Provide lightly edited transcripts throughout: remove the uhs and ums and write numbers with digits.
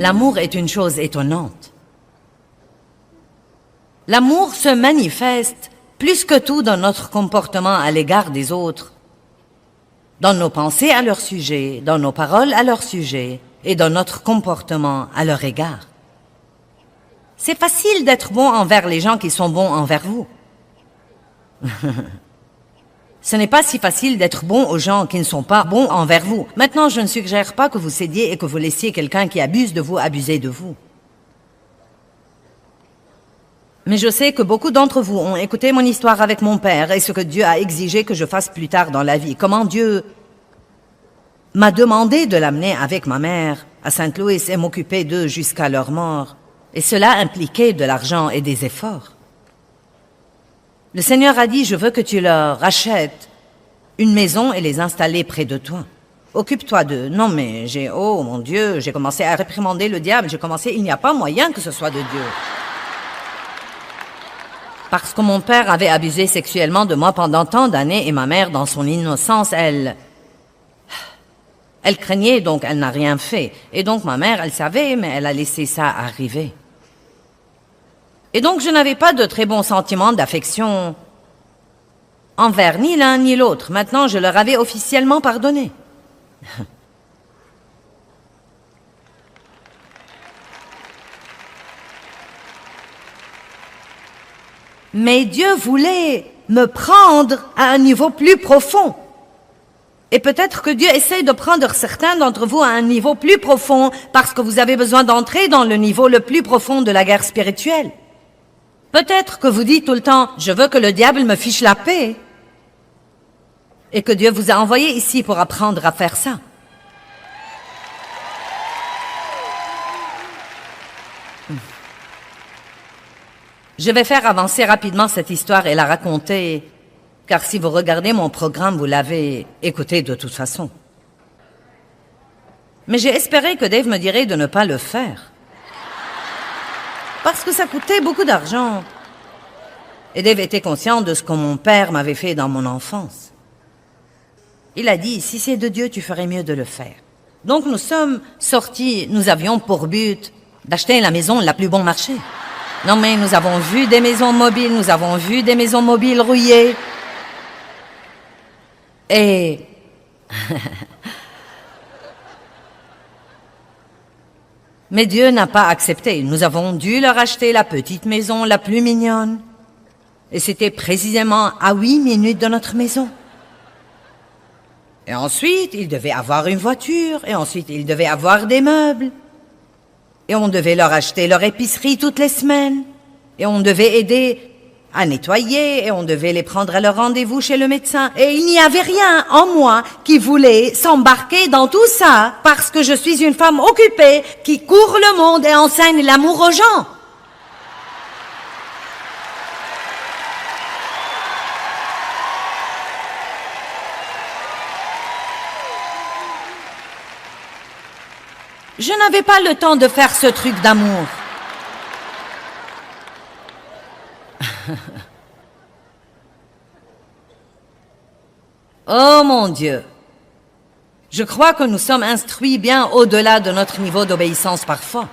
L'amour est une chose étonnante. L'amour se manifeste plus que tout dans notre comportement à l'égard des autres, dans nos pensées à leur sujet, dans nos paroles à leur sujet et dans notre comportement à leur égard. C'est facile d'être bon envers les gens qui sont bons envers vous. Ce n'est pas si facile d'être bon aux gens qui ne sont pas bons envers vous. Maintenant, je ne suggère pas que vous cédiez et que vous laissiez quelqu'un qui abuse de vous abuser de vous. Mais je sais que beaucoup d'entre vous ont écouté mon histoire avec mon père et ce que Dieu a exigé que je fasse plus tard dans la vie. Comment Dieu m'a demandé de l'amener avec ma mère à Saint-Louis et m'occuper d'eux jusqu'à leur mort. Et cela impliquait de l'argent et des efforts. Le Seigneur a dit, je veux que tu leur rachètes une maison et les installer près de toi. Occupe-toi d'eux. Non, mais oh mon Dieu, j'ai commencé à réprimander le diable. Il n'y a pas moyen que ce soit de Dieu. Parce que mon père avait abusé sexuellement de moi pendant tant d'années et ma mère, dans son innocence, elle craignait, donc elle n'a rien fait. Et donc ma mère, elle savait, mais elle a laissé ça arriver. Et donc, je n'avais pas de très bons sentiments d'affection envers ni l'un ni l'autre. Maintenant, je leur avais officiellement pardonné. Mais Dieu voulait me prendre à un niveau plus profond. Et peut-être que Dieu essaie de prendre certains d'entre vous à un niveau plus profond parce que vous avez besoin d'entrer dans le niveau le plus profond de la guerre spirituelle. Peut-être que vous dites tout le temps, je veux que le diable me fiche la paix. Et que Dieu vous a envoyé ici pour apprendre à faire ça. Je vais faire avancer rapidement cette histoire et la raconter, car si vous regardez mon programme, vous l'avez écouté de toute façon. Mais j'ai espéré que Dave me dirait de ne pas le faire. Parce que ça coûtait beaucoup d'argent. Et Dave était conscient de ce que mon père m'avait fait dans mon enfance. Il a dit, si c'est de Dieu, tu ferais mieux de le faire. Donc nous sommes sortis, nous avions pour but d'acheter la maison la plus bon marché. Non mais nous avons vu des maisons mobiles, nous avons vu des maisons mobiles rouillées. Et... Mais Dieu n'a pas accepté. Nous avons dû leur acheter la petite maison la plus mignonne. Et c'était précisément à 8 minutes de notre maison. Et ensuite, ils devaient avoir une voiture. Et ensuite, ils devaient avoir des meubles. Et on devait leur acheter leur épicerie toutes les semaines. Et on devait aider à nettoyer. Et on devait les prendre à leur rendez-vous chez le médecin. Et il n'y avait rien en moi qui voulait s'embarquer dans tout ça parce que je suis une femme occupée qui court le monde et enseigne l'amour aux gens. Je n'avais pas le temps de faire ce truc d'amour. Oh mon Dieu! Je crois que nous sommes instruits bien au-delà de notre niveau d'obéissance parfois.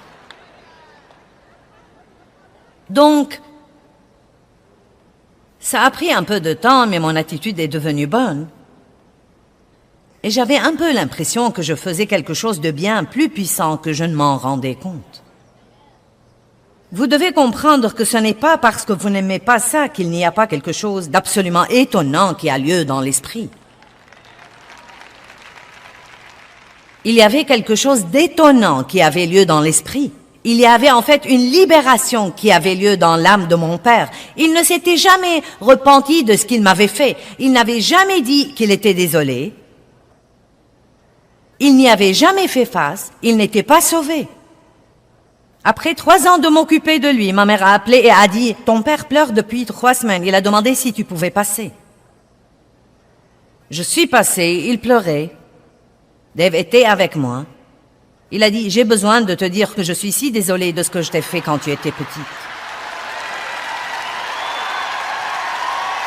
Donc, ça a pris un peu de temps, mais mon attitude est devenue bonne. Et j'avais un peu l'impression que je faisais quelque chose de bien plus puissant que je ne m'en rendais compte. Vous devez comprendre que ce n'est pas parce que vous n'aimez pas ça qu'il n'y a pas quelque chose d'absolument étonnant qui a lieu dans l'esprit. Il y avait quelque chose d'étonnant qui avait lieu dans l'esprit. Il y avait en fait une libération qui avait lieu dans l'âme de mon père. Il ne s'était jamais repenti de ce qu'il m'avait fait. Il n'avait jamais dit qu'il était désolé. Il n'y avait jamais fait face. Il n'était pas sauvé. Après 3 ans de m'occuper de lui, ma mère a appelé et a dit « Ton père pleure depuis 3 semaines. Il a demandé si tu pouvais passer. » Je suis passée, il pleurait. Dave était avec moi. Il a dit « J'ai besoin de te dire que je suis si désolée de ce que je t'ai fait quand tu étais petite. »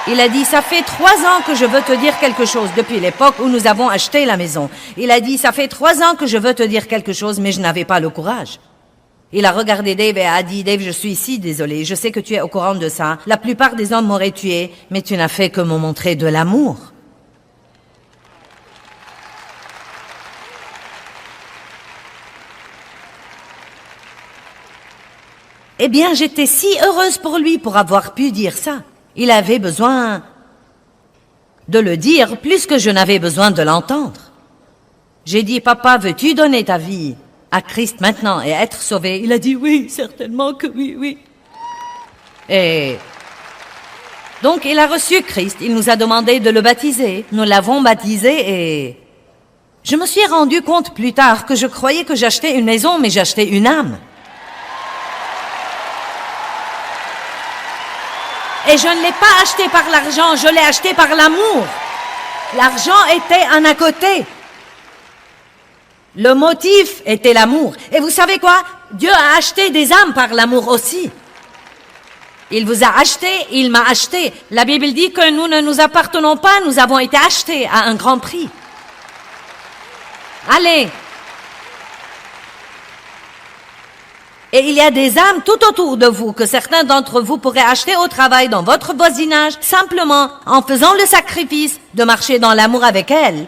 Il a dit, ça fait 3 ans que je veux te dire quelque chose, depuis l'époque où nous avons acheté la maison. Il a dit, ça fait 3 ans que je veux te dire quelque chose, mais je n'avais pas le courage. Il a regardé Dave et a dit, Dave, je suis si désolé, je sais que tu es au courant de ça. La plupart des hommes m'auraient tué, mais tu n'as fait que me montrer de l'amour. Eh bien, j'étais si heureuse pour lui pour avoir pu dire ça. Il avait besoin de le dire plus que je n'avais besoin de l'entendre. J'ai dit, papa, veux-tu donner ta vie à Christ maintenant et être sauvé? Il a dit, oui, certainement que oui, oui. Et donc, il a reçu Christ. Il nous a demandé de le baptiser. Nous l'avons baptisé et je me suis rendu compte plus tard que je croyais que j'achetais une maison, mais j'achetais une âme. Et je ne l'ai pas acheté par l'argent, je l'ai acheté par l'amour. L'argent était un à côté. Le motif était l'amour. Et vous savez quoi? Dieu a acheté des âmes par l'amour aussi. Il vous a acheté, il m'a acheté. La Bible dit que nous ne nous appartenons pas, nous avons été achetés à un grand prix. Allez. Et il y a des âmes tout autour de vous que certains d'entre vous pourraient acheter au travail, dans votre voisinage, simplement en faisant le sacrifice de marcher dans l'amour avec elles,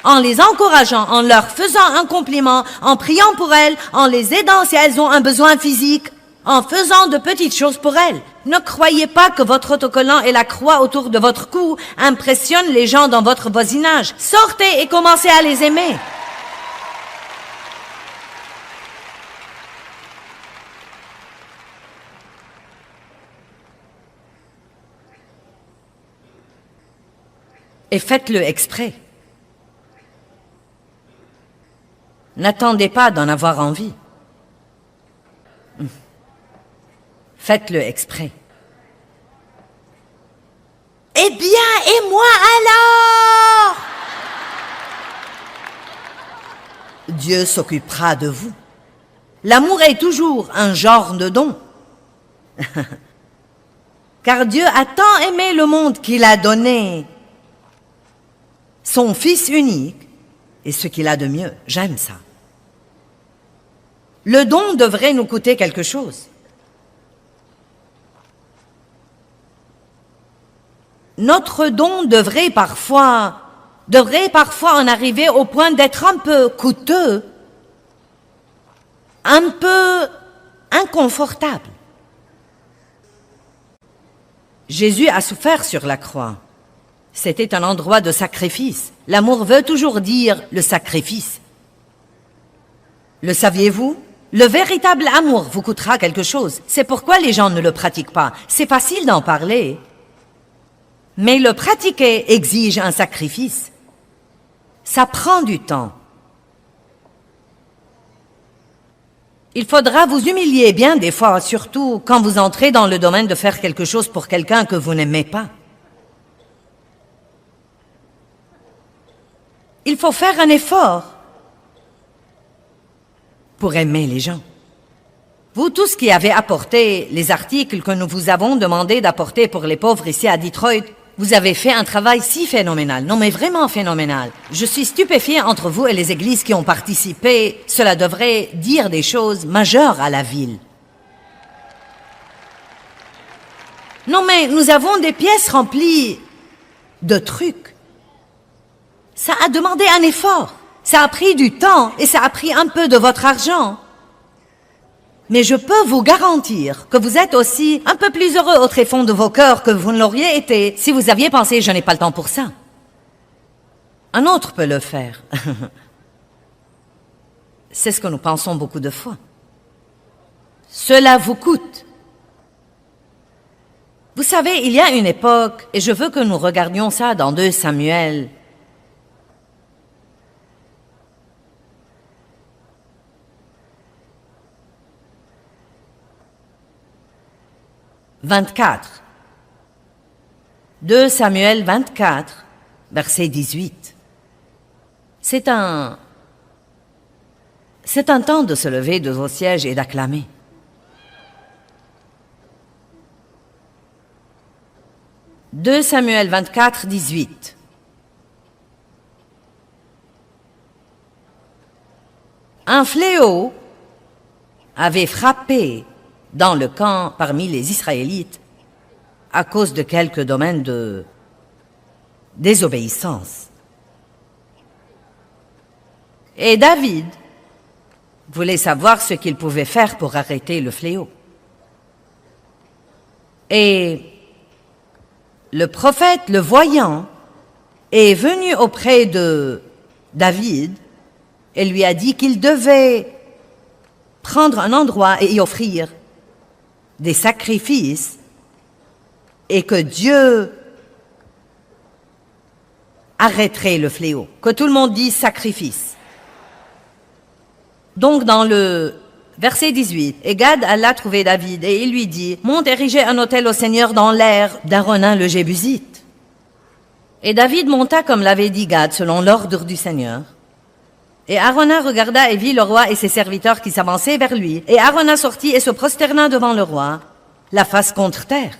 en les encourageant, en leur faisant un compliment, en priant pour elles, en les aidant si elles ont un besoin physique, en faisant de petites choses pour elles. Ne croyez pas que votre autocollant et la croix autour de votre cou impressionnent les gens dans votre voisinage. Sortez et commencez à les aimer. Et faites-le exprès. N'attendez pas d'en avoir envie. Faites-le exprès. Eh bien, et moi alors? Dieu s'occupera de vous. L'amour est toujours un genre de don. Car Dieu a tant aimé le monde qu'il a donné son Fils unique, et ce qu'il a de mieux. J'aime ça. Le don devrait nous coûter quelque chose. Notre don devrait parfois en arriver au point d'être un peu coûteux, un peu inconfortable. Jésus a souffert sur la croix. C'était un endroit de sacrifice. L'amour veut toujours dire le sacrifice. Le saviez-vous? Le véritable amour vous coûtera quelque chose. C'est pourquoi les gens ne le pratiquent pas. C'est facile d'en parler. Mais le pratiquer exige un sacrifice. Ça prend du temps. Il faudra vous humilier bien des fois, surtout quand vous entrez dans le domaine de faire quelque chose pour quelqu'un que vous n'aimez pas. Il faut faire un effort pour aimer les gens. Vous tous qui avez apporté les articles que nous vous avons demandé d'apporter pour les pauvres ici à Detroit, vous avez fait un travail si phénoménal. Non mais vraiment phénoménal. Je suis stupéfiée entre vous et les églises qui ont participé. Cela devrait dire des choses majeures à la ville. Non mais nous avons des pièces remplies de trucs. Ça a demandé un effort, ça a pris du temps et ça a pris un peu de votre argent. Mais je peux vous garantir que vous êtes aussi un peu plus heureux au tréfonds de vos cœurs que vous ne l'auriez été si vous aviez pensé « je n'ai pas le temps pour ça ». Un autre peut le faire. C'est ce que nous pensons beaucoup de fois. Cela vous coûte. Vous savez, il y a une époque, et je veux que nous regardions ça dans 2 Samuel, « 24. 2 Samuel 24, verset 18. C'est un temps de se lever de vos sièges et d'acclamer. « 2 Samuel 24, 18. Un fléau avait frappé dans le camp parmi les Israélites à cause de quelques domaines de désobéissance. Et David voulait savoir ce qu'il pouvait faire pour arrêter le fléau. Et le prophète, le voyant, est venu auprès de David et lui a dit qu'il devait prendre un endroit et y offrir des sacrifices et que Dieu arrêterait le fléau. Que tout le monde dise sacrifice. Donc dans le verset 18, et Gad alla trouver David et il lui dit, monte ériger un autel au Seigneur dans l'aire d'Arauna le Jébusite. Et David monta comme l'avait dit Gad selon l'ordre du Seigneur. Et Arauna regarda et vit le roi et ses serviteurs qui s'avançaient vers lui. Et Arauna sortit et se prosterna devant le roi, la face contre terre.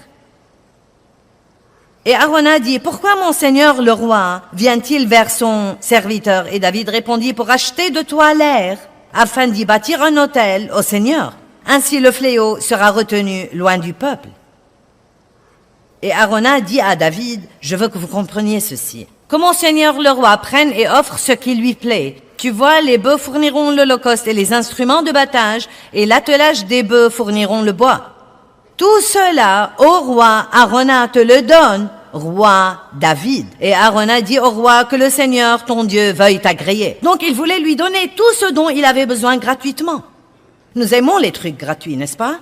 Et Arauna dit, pourquoi mon seigneur le roi vient-il vers son serviteur? Et David répondit, pour acheter de toi l'air, afin d'y bâtir un autel au Seigneur. Ainsi le fléau sera retenu loin du peuple. Et Arauna dit à David, je veux que vous compreniez ceci. Que mon seigneur le roi prenne et offre ce qui lui plaît. Tu vois, les bœufs fourniront l'holocauste et les instruments de battage, et l'attelage des bœufs fourniront le bois. Tout cela, ô roi, Arauna te le donne, roi David. Et Arauna dit au roi que le Seigneur, ton Dieu, veuille t'agréer. Donc il voulait lui donner tout ce dont il avait besoin gratuitement. Nous aimons les trucs gratuits, n'est-ce pas?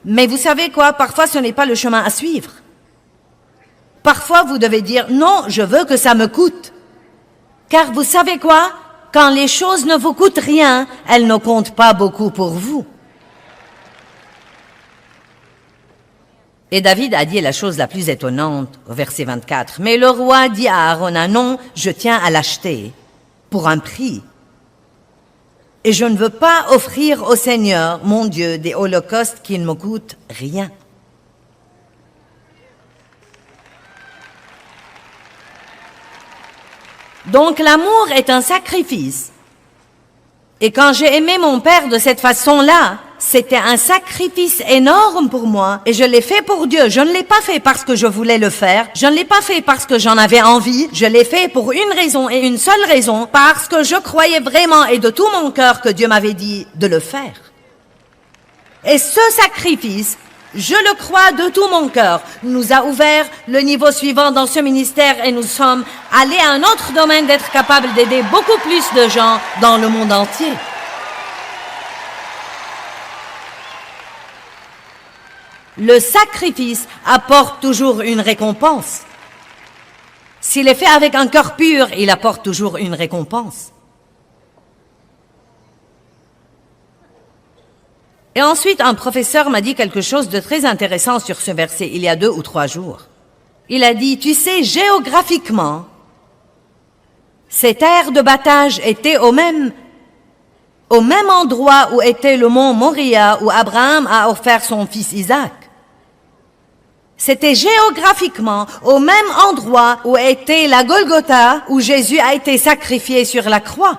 Mais vous savez quoi, parfois ce n'est pas le chemin à suivre. Parfois vous devez dire, non, je veux que ça me coûte. Car vous savez quoi? Quand les choses ne vous coûtent rien, elles ne comptent pas beaucoup pour vous. Et David a dit la chose la plus étonnante au verset 24. Mais le roi dit à Arauna, non, je tiens à l'acheter pour un prix. Et je ne veux pas offrir au Seigneur, mon Dieu, des holocaustes qui ne me coûtent rien. Donc l'amour est un sacrifice. Et quand j'ai aimé mon père de cette façon-là, c'était un sacrifice énorme pour moi. Et je l'ai fait pour Dieu. Je ne l'ai pas fait parce que je voulais le faire. Je ne l'ai pas fait parce que j'en avais envie. Je l'ai fait pour une raison et une seule raison. Parce que je croyais vraiment et de tout mon cœur que Dieu m'avait dit de le faire. Et ce sacrifice, je le crois de tout mon cœur, nous a ouvert le niveau suivant dans ce ministère et nous sommes allés à un autre domaine d'être capables d'aider beaucoup plus de gens dans le monde entier. Le sacrifice apporte toujours une récompense. S'il est fait avec un cœur pur, il apporte toujours une récompense. Et ensuite, un professeur m'a dit quelque chose de très intéressant sur ce verset, il y a 2 ou 3 jours. Il a dit, tu sais, géographiquement, cette aire de battage était au même endroit où était le mont Moria, où Abraham a offert son fils Isaac. C'était géographiquement au même endroit où était la Golgotha, où Jésus a été sacrifié sur la croix.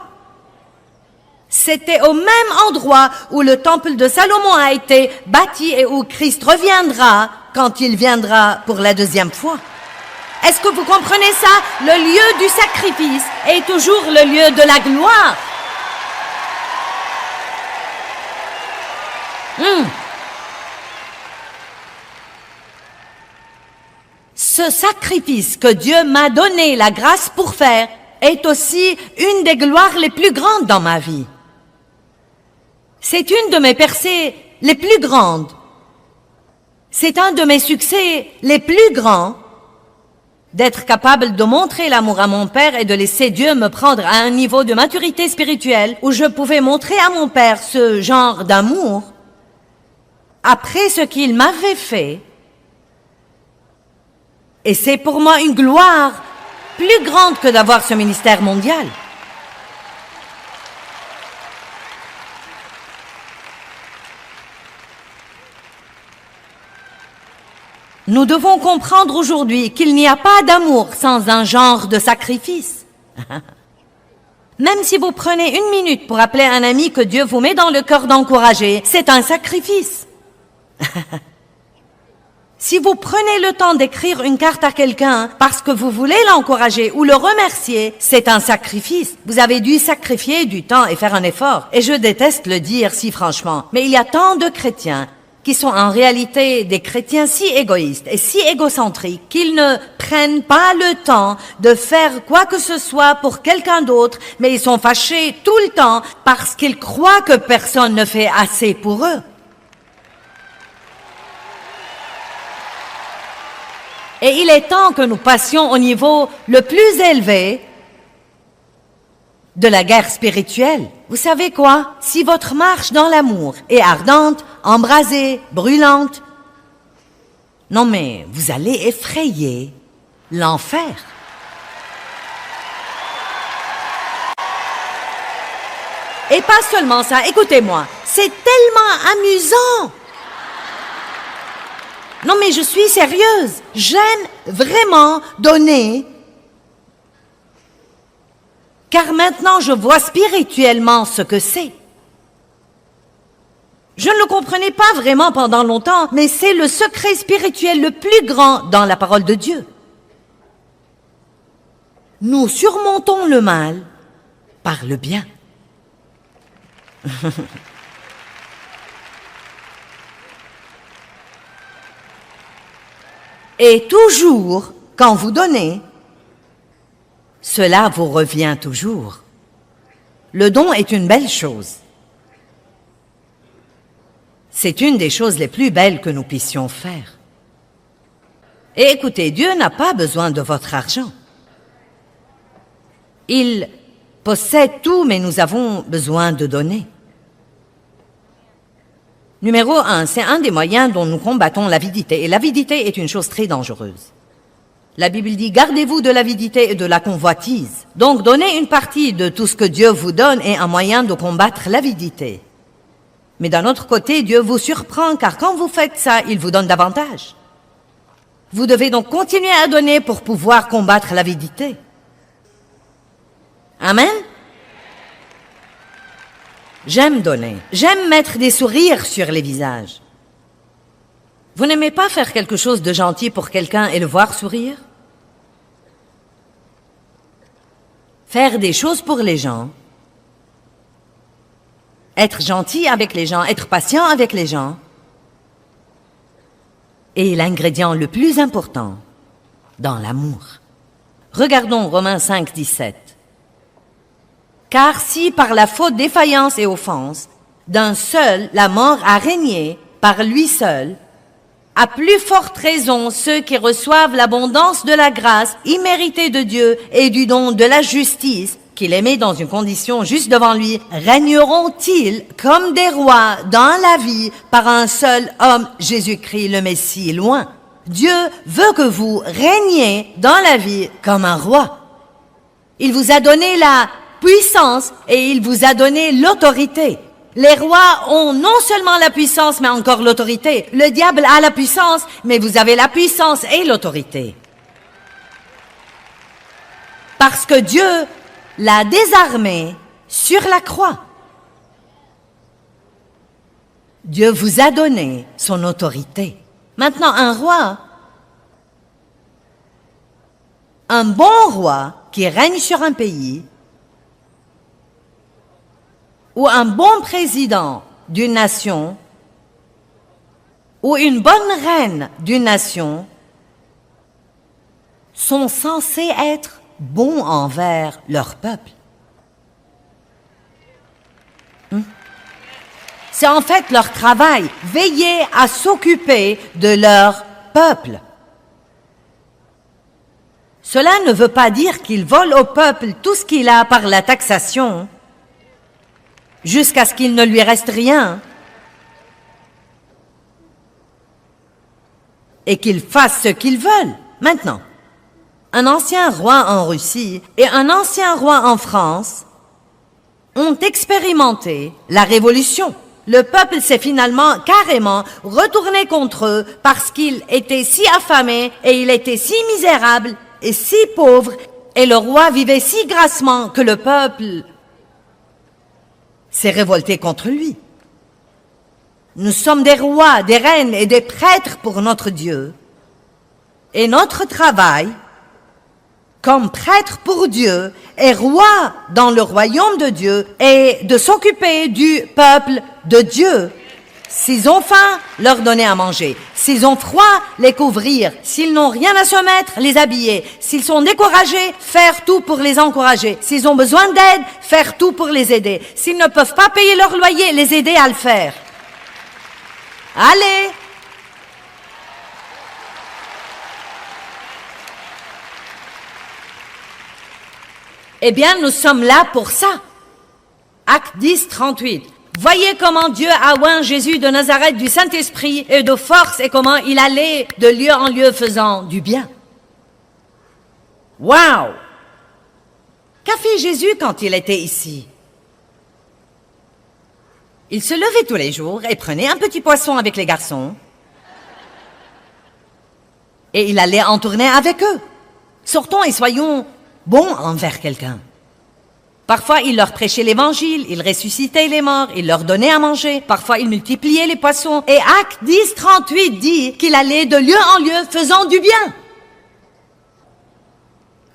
C'était au même endroit où le temple de Salomon a été bâti et où Christ reviendra quand il viendra pour la 2e fois. Est-ce que vous comprenez ça? Le lieu du sacrifice est toujours le lieu de la gloire. Ce sacrifice que Dieu m'a donné la grâce pour faire est aussi une des gloires les plus grandes dans ma vie. C'est une de mes percées les plus grandes. C'est un de mes succès les plus grands d'être capable de montrer l'amour à mon père et de laisser Dieu me prendre à un niveau de maturité spirituelle où je pouvais montrer à mon père ce genre d'amour après ce qu'il m'avait fait. Et c'est pour moi une gloire plus grande que d'avoir ce ministère mondial. Nous devons comprendre aujourd'hui qu'il n'y a pas d'amour sans un genre de sacrifice. Même si vous prenez 1 minute pour appeler un ami que Dieu vous met dans le cœur d'encourager, c'est un sacrifice. Si vous prenez le temps d'écrire une carte à quelqu'un parce que vous voulez l'encourager ou le remercier, c'est un sacrifice. Vous avez dû sacrifier du temps et faire un effort. Et je déteste le dire si franchement, mais il y a tant de chrétiens qui sont en réalité des chrétiens si égoïstes et si égocentriques qu'ils ne prennent pas le temps de faire quoi que ce soit pour quelqu'un d'autre, mais ils sont fâchés tout le temps parce qu'ils croient que personne ne fait assez pour eux. Et il est temps que nous passions au niveau le plus élevé de la guerre spirituelle. Vous savez quoi? Si votre marche dans l'amour est ardente, embrasée, brûlante, non mais vous allez effrayer l'enfer. Et pas seulement ça, écoutez-moi, c'est tellement amusant. Non mais je suis sérieuse, j'aime vraiment donner, car maintenant je vois spirituellement ce que c'est. Je ne le comprenais pas vraiment pendant longtemps, mais c'est le secret spirituel le plus grand dans la parole de Dieu. Nous surmontons le mal par le bien. Et toujours, quand vous donnez, cela vous revient toujours. Le don est une belle chose. C'est une des choses les plus belles que nous puissions faire. Et écoutez, Dieu n'a pas besoin de votre argent. Il possède tout, mais nous avons besoin de donner. Numéro 1, c'est un des moyens dont nous combattons l'avidité. Et l'avidité est une chose très dangereuse. La Bible dit, gardez-vous de l'avidité et de la convoitise. Donc, donner une partie de tout ce que Dieu vous donne est un moyen de combattre l'avidité. Mais d'un autre côté, Dieu vous surprend, car quand vous faites ça, il vous donne davantage. Vous devez donc continuer à donner pour pouvoir combattre l'avidité. Amen? J'aime donner. J'aime mettre des sourires sur les visages. Vous n'aimez pas faire quelque chose de gentil pour quelqu'un et le voir sourire? Faire des choses pour les gens. Être gentil avec les gens, être patient avec les gens. Et l'ingrédient le plus important, dans l'amour. Regardons Romains 5, 17. Car si par la faute, défaillance et offense, d'un seul la mort a régné par lui seul, à plus forte raison ceux qui reçoivent l'abondance de la grâce imméritée de Dieu et du don de la justice, qu'il aimait dans une condition juste devant lui, régneront-ils comme des rois dans la vie par un seul homme, Jésus-Christ le Messie, loin. Dieu veut que vous régniez dans la vie comme un roi. Il vous a donné la puissance et il vous a donné l'autorité. Les rois ont non seulement la puissance, mais encore l'autorité. Le diable a la puissance, mais vous avez la puissance et l'autorité. Parce que Dieu l'a désarmé sur la croix. Dieu vous a donné son autorité. Maintenant, un roi, un bon roi qui règne sur un pays, ou un bon président d'une nation, ou une bonne reine d'une nation, sont censés être bons envers leur peuple. C'est en fait leur travail, veiller à s'occuper de leur peuple. Cela ne veut pas dire qu'ils volent au peuple tout ce qu'il a par la taxation, jusqu'à ce qu'il ne lui reste rien, et qu'ils fassent ce qu'ils veulent. Maintenant, un ancien roi en Russie et un ancien roi en France ont expérimenté la révolution. Le peuple s'est finalement carrément retourné contre eux parce qu'il était si affamé et il était si misérable et si pauvre Et le roi vivait si grassement que le peuple s'est révolté contre lui. Nous sommes des rois, des reines et des prêtres pour notre Dieu. Et notre travail, comme prêtre pour Dieu et roi dans le royaume de Dieu, est de s'occuper du peuple de Dieu. S'ils ont faim, leur donner à manger. S'ils ont froid, les couvrir. S'ils n'ont rien à se mettre, les habiller. S'ils sont découragés, faire tout pour les encourager. S'ils ont besoin d'aide, faire tout pour les aider. S'ils ne peuvent pas payer leur loyer, les aider à le faire. Allez! Eh bien, nous sommes là pour ça. Acte 10, 38. Voyez comment Dieu a oint Jésus de Nazareth du Saint-Esprit et de force et comment il allait de lieu en lieu faisant du bien. Waouh! Qu'a fait Jésus quand il était ici? Il se levait tous les jours et prenait un petit poisson avec les garçons. Et il allait en tournée avec eux. Sortons et soyons bons envers quelqu'un. Parfois, il leur prêchait l'évangile, il ressuscitait les morts, il leur donnait à manger. Parfois, il multipliait les poissons. Et Acte 10, 38 dit qu'il allait de lieu en lieu faisant du bien.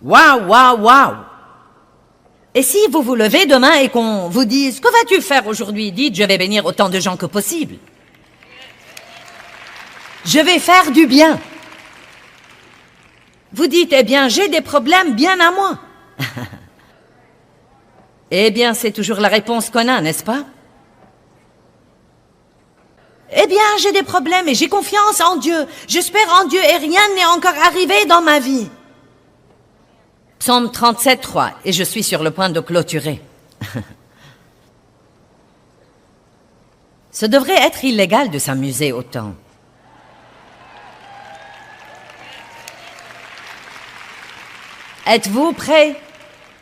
Waouh, waouh, waouh! Et si vous vous levez demain et qu'on vous dise « Que vas-tu faire aujourd'hui ?» Dites « Je vais bénir autant de gens que possible. Je vais faire du bien. » Vous dites « Eh bien, j'ai des problèmes bien à moi. » Eh bien, c'est toujours la réponse qu'on a, n'est-ce pas? Eh bien, j'ai des problèmes et j'ai confiance en Dieu. J'espère en Dieu et rien n'est encore arrivé dans ma vie. Psaume 37, 3, et je suis sur le point de clôturer. Ce devrait être illégal de s'amuser autant. Êtes-vous prêts?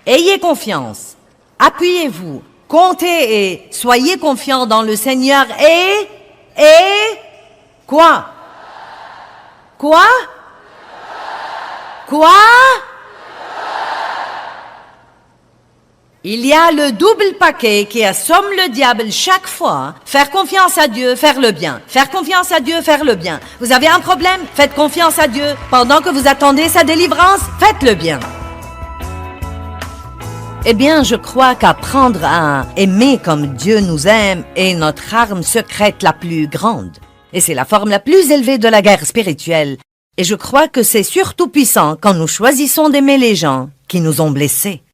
Ayez confiance. Appuyez-vous, comptez et soyez confiants dans le Seigneur et... Quoi? Quoi? Quoi? Il y a le double paquet qui assomme le diable chaque fois. Faire confiance à Dieu, faire le bien. Faire confiance à Dieu, faire le bien. Vous avez un problème? Faites confiance à Dieu. Pendant que vous attendez sa délivrance, faites le bien. Eh bien, je crois qu'apprendre à aimer comme Dieu nous aime est notre arme secrète la plus grande. Et c'est la forme la plus élevée de la guerre spirituelle. Et je crois que c'est surtout puissant quand nous choisissons d'aimer les gens qui nous ont blessés.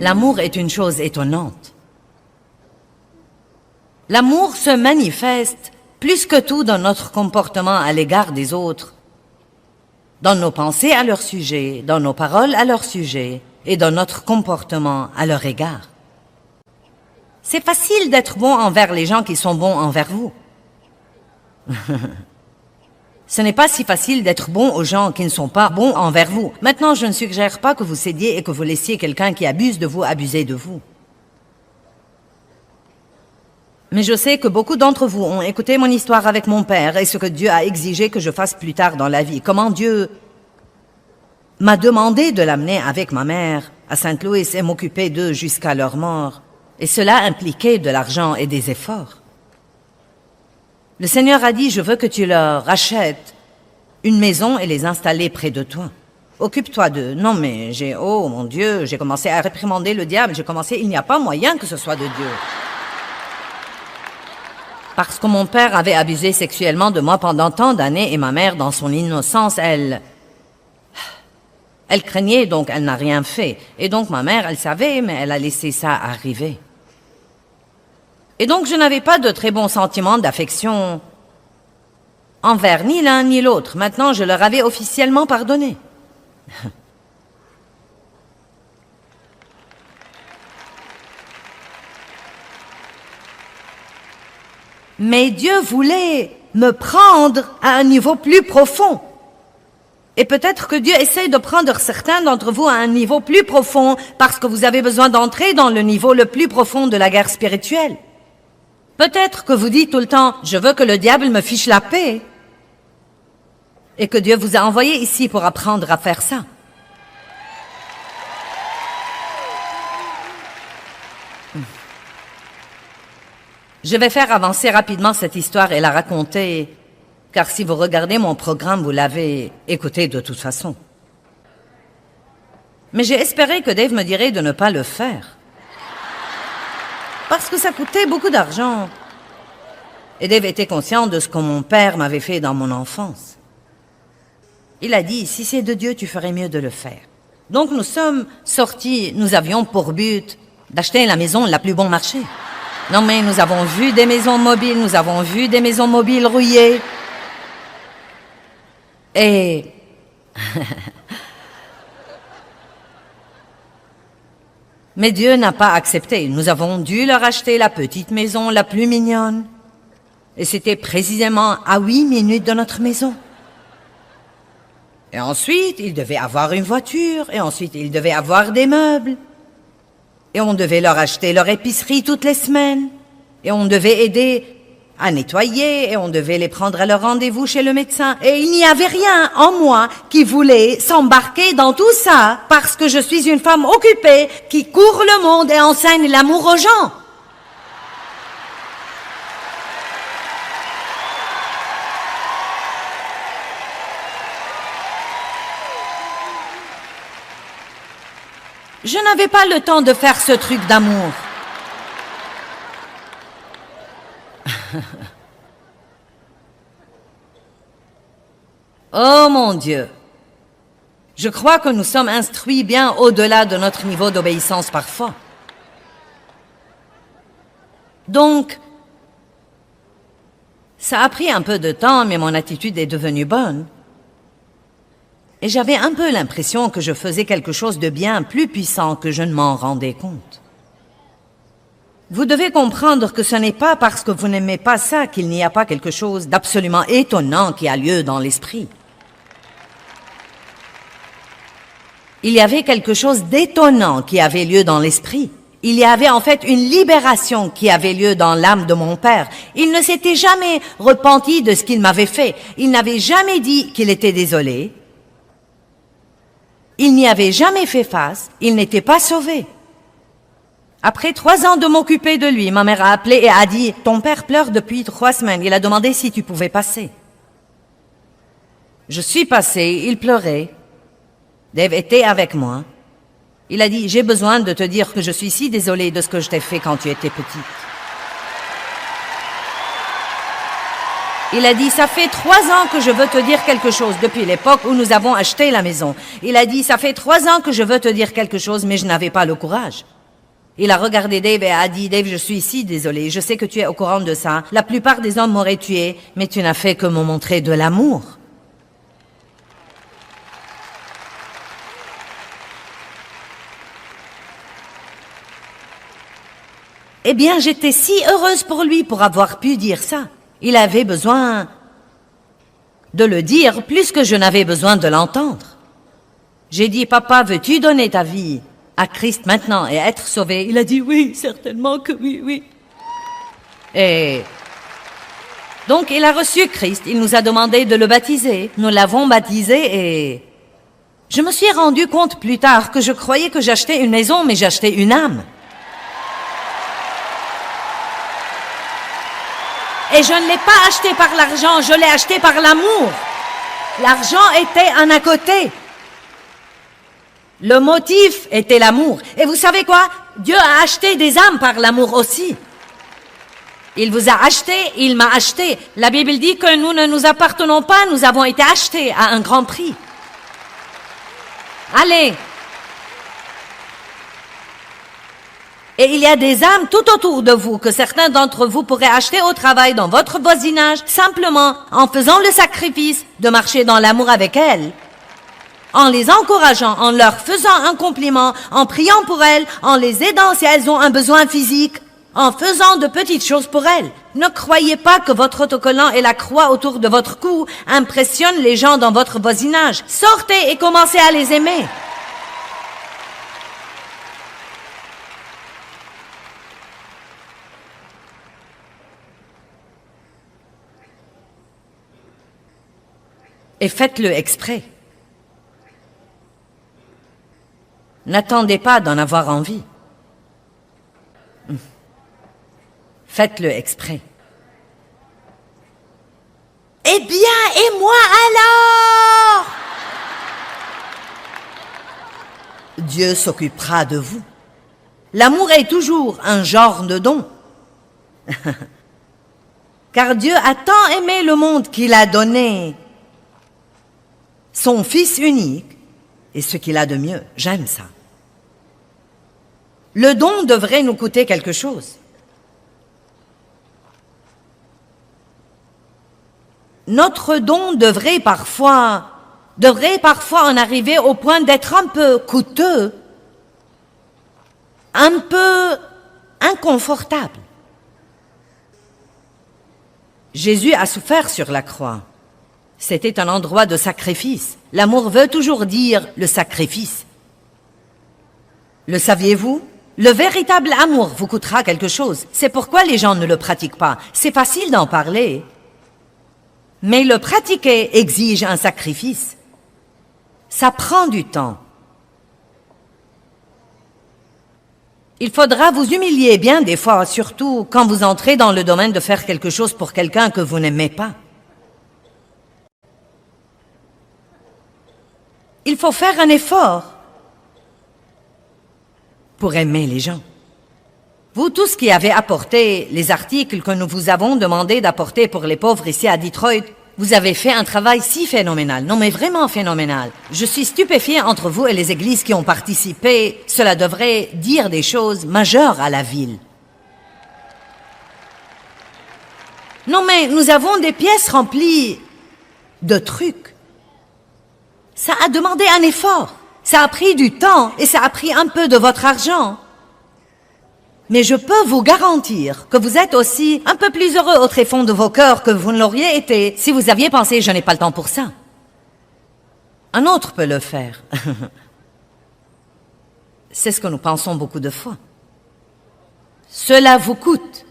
L'amour est une chose étonnante. L'amour se manifeste plus que tout dans notre comportement à l'égard des autres, dans nos pensées à leur sujet, dans nos paroles à leur sujet et dans notre comportement à leur égard. C'est facile d'être bon envers les gens qui sont bons envers vous. Ce n'est pas si facile d'être bon aux gens qui ne sont pas bons envers vous. Maintenant, je ne suggère pas que vous cédiez et que vous laissiez quelqu'un qui abuse de vous abuser de vous. Mais je sais que beaucoup d'entre vous ont écouté mon histoire avec mon père et ce que Dieu a exigé que je fasse plus tard dans la vie. Comment Dieu m'a demandé de l'amener avec ma mère à Saint-Louis et m'occuper d'eux jusqu'à leur mort. Et cela impliquait de l'argent et des efforts. Le Seigneur a dit, je veux que tu leur achètes une maison et les installer près de toi. Occupe-toi d'eux. Non mais oh mon Dieu, j'ai commencé à réprimander le diable, il n'y a pas moyen que ce soit de Dieu. Parce que mon père avait abusé sexuellement de moi pendant tant d'années et ma mère, dans son innocence, elle craignait, donc elle n'a rien fait. Et donc ma mère, elle savait, mais elle a laissé ça arriver. Et donc je n'avais pas de très bons sentiments d'affection envers ni l'un ni l'autre. Maintenant, je leur avais officiellement pardonné. Mais Dieu voulait me prendre à un niveau plus profond. Et peut-être que Dieu essaie de prendre certains d'entre vous à un niveau plus profond parce que vous avez besoin d'entrer dans le niveau le plus profond de la guerre spirituelle. Peut-être que vous dites tout le temps, je veux que le diable me fiche la paix. Et que Dieu vous a envoyé ici pour apprendre à faire ça. Je vais faire avancer rapidement cette histoire et la raconter, car si vous regardez mon programme, vous l'avez écouté de toute façon. Mais j'ai espéré que Dave me dirait de ne pas le faire. Parce que ça coûtait beaucoup d'argent. Et Dave était conscient de ce que mon père m'avait fait dans mon enfance. Il a dit, si c'est de Dieu, tu ferais mieux de le faire. Donc nous sommes sortis, nous avions pour but d'acheter la maison la plus bon marché. Non mais nous avons vu des maisons mobiles, nous avons vu des maisons mobiles rouillées. Et... Mais Dieu n'a pas accepté. Nous avons dû leur acheter la petite maison la plus mignonne. Et c'était précisément à 8 minutes de notre maison. Et ensuite, ils devaient avoir une voiture, et ensuite, ils devaient avoir des meubles. Et on devait leur acheter leur épicerie toutes les semaines. Et on devait aider à nettoyer, et on devait les prendre à leur rendez-vous chez le médecin. Et il n'y avait rien en moi qui voulait s'embarquer dans tout ça, parce que je suis une femme occupée qui court le monde et enseigne l'amour aux gens. Je n'avais pas le temps de faire ce truc d'amour. Oh mon Dieu! Je crois que nous sommes instruits bien au-delà de notre niveau d'obéissance parfois. Donc, ça a pris un peu de temps, mais mon attitude est devenue bonne. Et j'avais un peu l'impression que je faisais quelque chose de bien plus puissant que je ne m'en rendais compte. Vous devez comprendre que ce n'est pas parce que vous n'aimez pas ça qu'il n'y a pas quelque chose d'absolument étonnant qui a lieu dans l'esprit. Il y avait quelque chose d'étonnant qui avait lieu dans l'esprit. Il y avait en fait une libération qui avait lieu dans l'âme de mon père. Il ne s'était jamais repenti de ce qu'il m'avait fait. Il n'avait jamais dit qu'il était désolé. Il n'y avait jamais fait face. Il n'était pas sauvé. Après 3 ans de m'occuper de lui, ma mère a appelé et a dit « Ton père pleure depuis 3 semaines. Il a demandé si tu pouvais passer. » Je suis passée, il pleurait. Dave était avec moi. Il a dit « J'ai besoin de te dire que je suis si désolée de ce que je t'ai fait quand tu étais petite. » Il a dit « Ça fait 3 ans que je veux te dire quelque chose depuis l'époque où nous avons acheté la maison. » Il a dit « Ça fait 3 ans que je veux te dire quelque chose, mais je n'avais pas le courage. » Il a regardé Dave et a dit « Dave, je suis si désolée. Je sais que tu es au courant de ça. La plupart des hommes m'auraient tué, mais tu n'as fait que me montrer de l'amour. » Eh bien, j'étais si heureuse pour lui pour avoir pu dire ça. Il avait besoin de le dire plus que je n'avais besoin de l'entendre. J'ai dit, papa, veux-tu donner ta vie à Christ maintenant et être sauvé? Il a dit, oui, certainement que oui, oui. Et donc, il a reçu Christ. Il nous a demandé de le baptiser. Nous l'avons baptisé et je me suis rendu compte plus tard que je croyais que j'achetais une maison, mais j'achetais une âme. Et je ne l'ai pas acheté par l'argent, je l'ai acheté par l'amour. L'argent était un à côté. Le motif était l'amour. Et vous savez quoi? Dieu a acheté des âmes par l'amour aussi. Il vous a acheté, il m'a acheté. La Bible dit que nous ne nous appartenons pas, nous avons été achetés à un grand prix. Allez. Et il y a des âmes tout autour de vous que certains d'entre vous pourraient acheter au travail dans votre voisinage, simplement en faisant le sacrifice de marcher dans l'amour avec elles, en les encourageant, en leur faisant un compliment, en priant pour elles, en les aidant si elles ont un besoin physique, en faisant de petites choses pour elles. Ne croyez pas que votre autocollant et la croix autour de votre cou impressionnent les gens dans votre voisinage. Sortez et commencez à les aimer. Et faites-le exprès. N'attendez pas d'en avoir envie. Faites-le exprès. Eh bien, et moi alors? Dieu s'occupera de vous. L'amour est toujours un genre de don. Car Dieu a tant aimé le monde qu'il a donné son Fils unique, et ce qu'il a de mieux. J'aime ça. Le don devrait nous coûter quelque chose. Notre don devrait parfois en arriver au point d'être un peu coûteux, un peu inconfortable. Jésus a souffert sur la croix. C'était un endroit de sacrifice. L'amour veut toujours dire le sacrifice. Le saviez-vous? Le véritable amour vous coûtera quelque chose. C'est pourquoi les gens ne le pratiquent pas. C'est facile d'en parler. Mais le pratiquer exige un sacrifice. Ça prend du temps. Il faudra vous humilier bien des fois, surtout quand vous entrez dans le domaine de faire quelque chose pour quelqu'un que vous n'aimez pas. Il faut faire un effort pour aimer les gens. Vous tous qui avez apporté les articles que nous vous avons demandé d'apporter pour les pauvres ici à Detroit, vous avez fait un travail si phénoménal. Non mais vraiment phénoménal. Je suis stupéfiée entre vous et les églises qui ont participé. Cela devrait dire des choses majeures à la ville. Non mais nous avons des pièces remplies de trucs. Ça a demandé un effort. Ça a pris du temps et ça a pris un peu de votre argent. Mais je peux vous garantir que vous êtes aussi un peu plus heureux au tréfonds de vos cœurs que vous ne l'auriez été si vous aviez pensé « je n'ai pas le temps pour ça ». Un autre peut le faire. C'est ce que nous pensons beaucoup de fois. Cela vous coûte.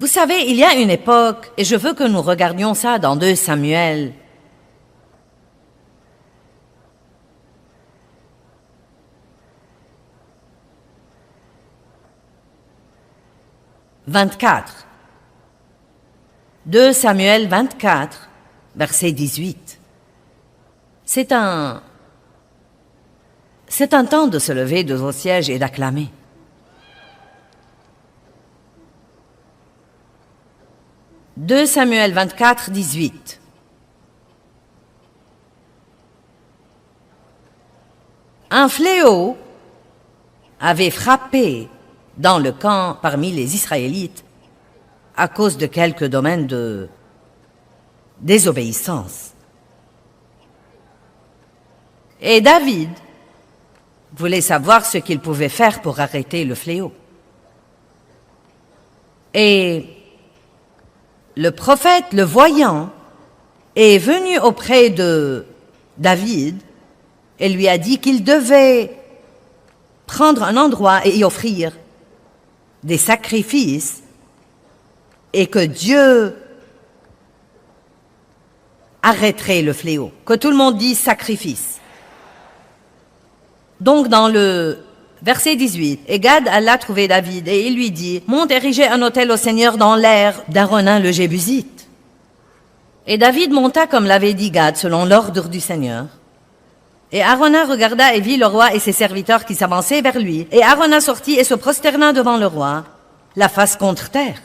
Vous savez, il y a une époque, et je veux que nous regardions ça dans 2 Samuel. « 24. 2 Samuel 24, verset 18. C'est un temps de se lever de vos sièges et d'acclamer. « 2 Samuel 24, 18. Un fléau avait frappé dans le camp parmi les Israélites à cause de quelques domaines de désobéissance. Et David voulait savoir ce qu'il pouvait faire pour arrêter le fléau. Et le prophète, le voyant, est venu auprès de David et lui a dit qu'il devait prendre un endroit et y offrir des sacrifices et que Dieu arrêterait le fléau. Que tout le monde dise sacrifice. Donc dans le verset 18, et Gad alla trouver David et il lui dit, monte ériger un autel au Seigneur dans l'air d'Aronin le Jébusite. Et David monta comme l'avait dit Gad selon l'ordre du Seigneur. Et Arauna regarda et vit le roi et ses serviteurs qui s'avançaient vers lui. Et Arauna sortit et se prosterna devant le roi. la face contre terre.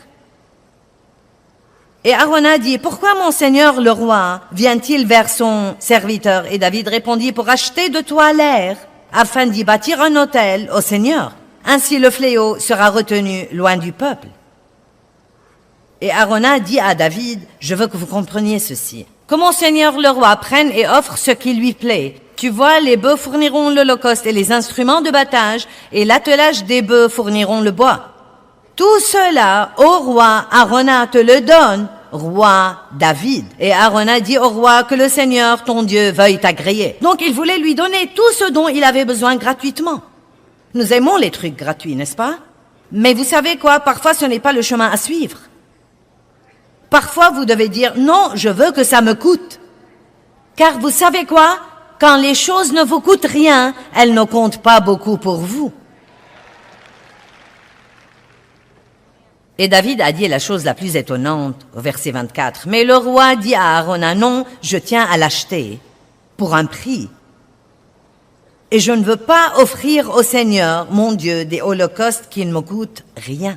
Et Arauna dit, pourquoi mon seigneur le roi vient-il vers son serviteur? Et David répondit, pour acheter de toi l'air, afin d'y bâtir un autel au Seigneur. Ainsi le fléau sera retenu loin du peuple. Et Arauna dit à David, je veux que vous compreniez ceci. Que mon seigneur le roi prenne et offre ce qui lui plaît. Tu vois, les bœufs fourniront l'holocauste et les instruments de battage, et l'attelage des bœufs fourniront le bois. Tout cela, ô roi, Arauna te le donne, roi David. Et Arauna dit au roi que le Seigneur, ton Dieu, veuille t'agréer. Donc il voulait lui donner tout ce dont il avait besoin gratuitement. Nous aimons les trucs gratuits, n'est-ce pas? Mais vous savez quoi, parfois ce n'est pas le chemin à suivre. Parfois vous devez dire, non, je veux que ça me coûte. Car vous savez quoi? Quand les choses ne vous coûtent rien, elles ne comptent pas beaucoup pour vous. Et David a dit la chose la plus étonnante au verset 24. Mais le roi dit à Arauna, non, je tiens à l'acheter pour un prix. Et je ne veux pas offrir au Seigneur, mon Dieu, des holocaustes qui ne me coûtent rien.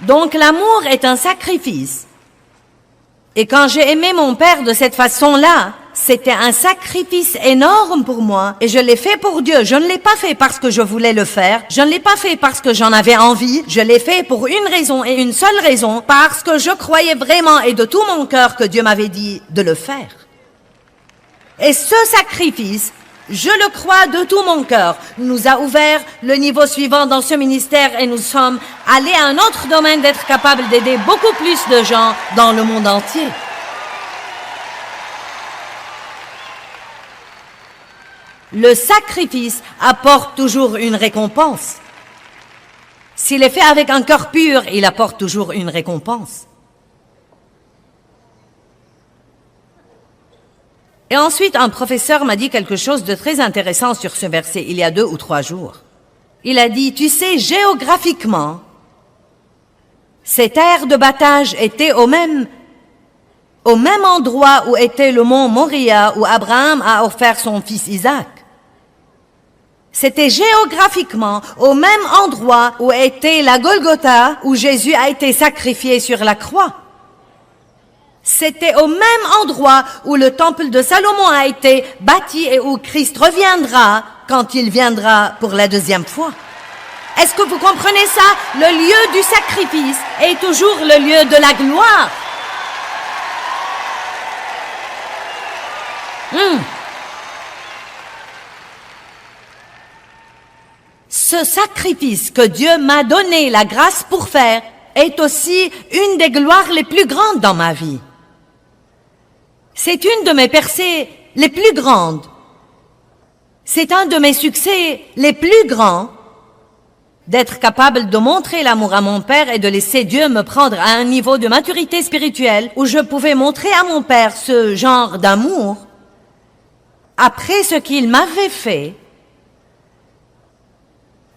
Donc l'amour est un sacrifice. Et quand j'ai aimé mon père de cette façon-là, c'était un sacrifice énorme pour moi et je l'ai fait pour Dieu. Je ne l'ai pas fait parce que je voulais le faire. Je ne l'ai pas fait parce que j'en avais envie. Je l'ai fait pour une raison et une seule raison, parce que je croyais vraiment et de tout mon cœur que Dieu m'avait dit de le faire. Et ce sacrifice, je le crois de tout mon cœur, nous a ouvert le niveau suivant dans ce ministère et nous sommes allés à un autre domaine d'être capables d'aider beaucoup plus de gens dans le monde entier. Le sacrifice apporte toujours une récompense. S'il est fait avec un cœur pur, il apporte toujours une récompense. Et ensuite, un professeur m'a dit quelque chose de très intéressant sur ce verset, il y a 2 ou 3 jours. Il a dit, tu sais, géographiquement, ces terres de battage étaient au même endroit où était le mont Moria, où Abraham a offert son fils Isaac. C'était géographiquement au même endroit où était la Golgotha, où Jésus a été sacrifié sur la croix. C'était au même endroit où le temple de Salomon a été bâti et où Christ reviendra quand il viendra pour la 2e fois. Est-ce que vous comprenez ça? Le lieu du sacrifice est toujours le lieu de la gloire. Ce sacrifice que Dieu m'a donné la grâce pour faire est aussi une des gloires les plus grandes dans ma vie. C'est une de mes percées les plus grandes. C'est un de mes succès les plus grands d'être capable de montrer l'amour à mon père et de laisser Dieu me prendre à un niveau de maturité spirituelle où je pouvais montrer à mon père ce genre d'amour après ce qu'il m'avait fait.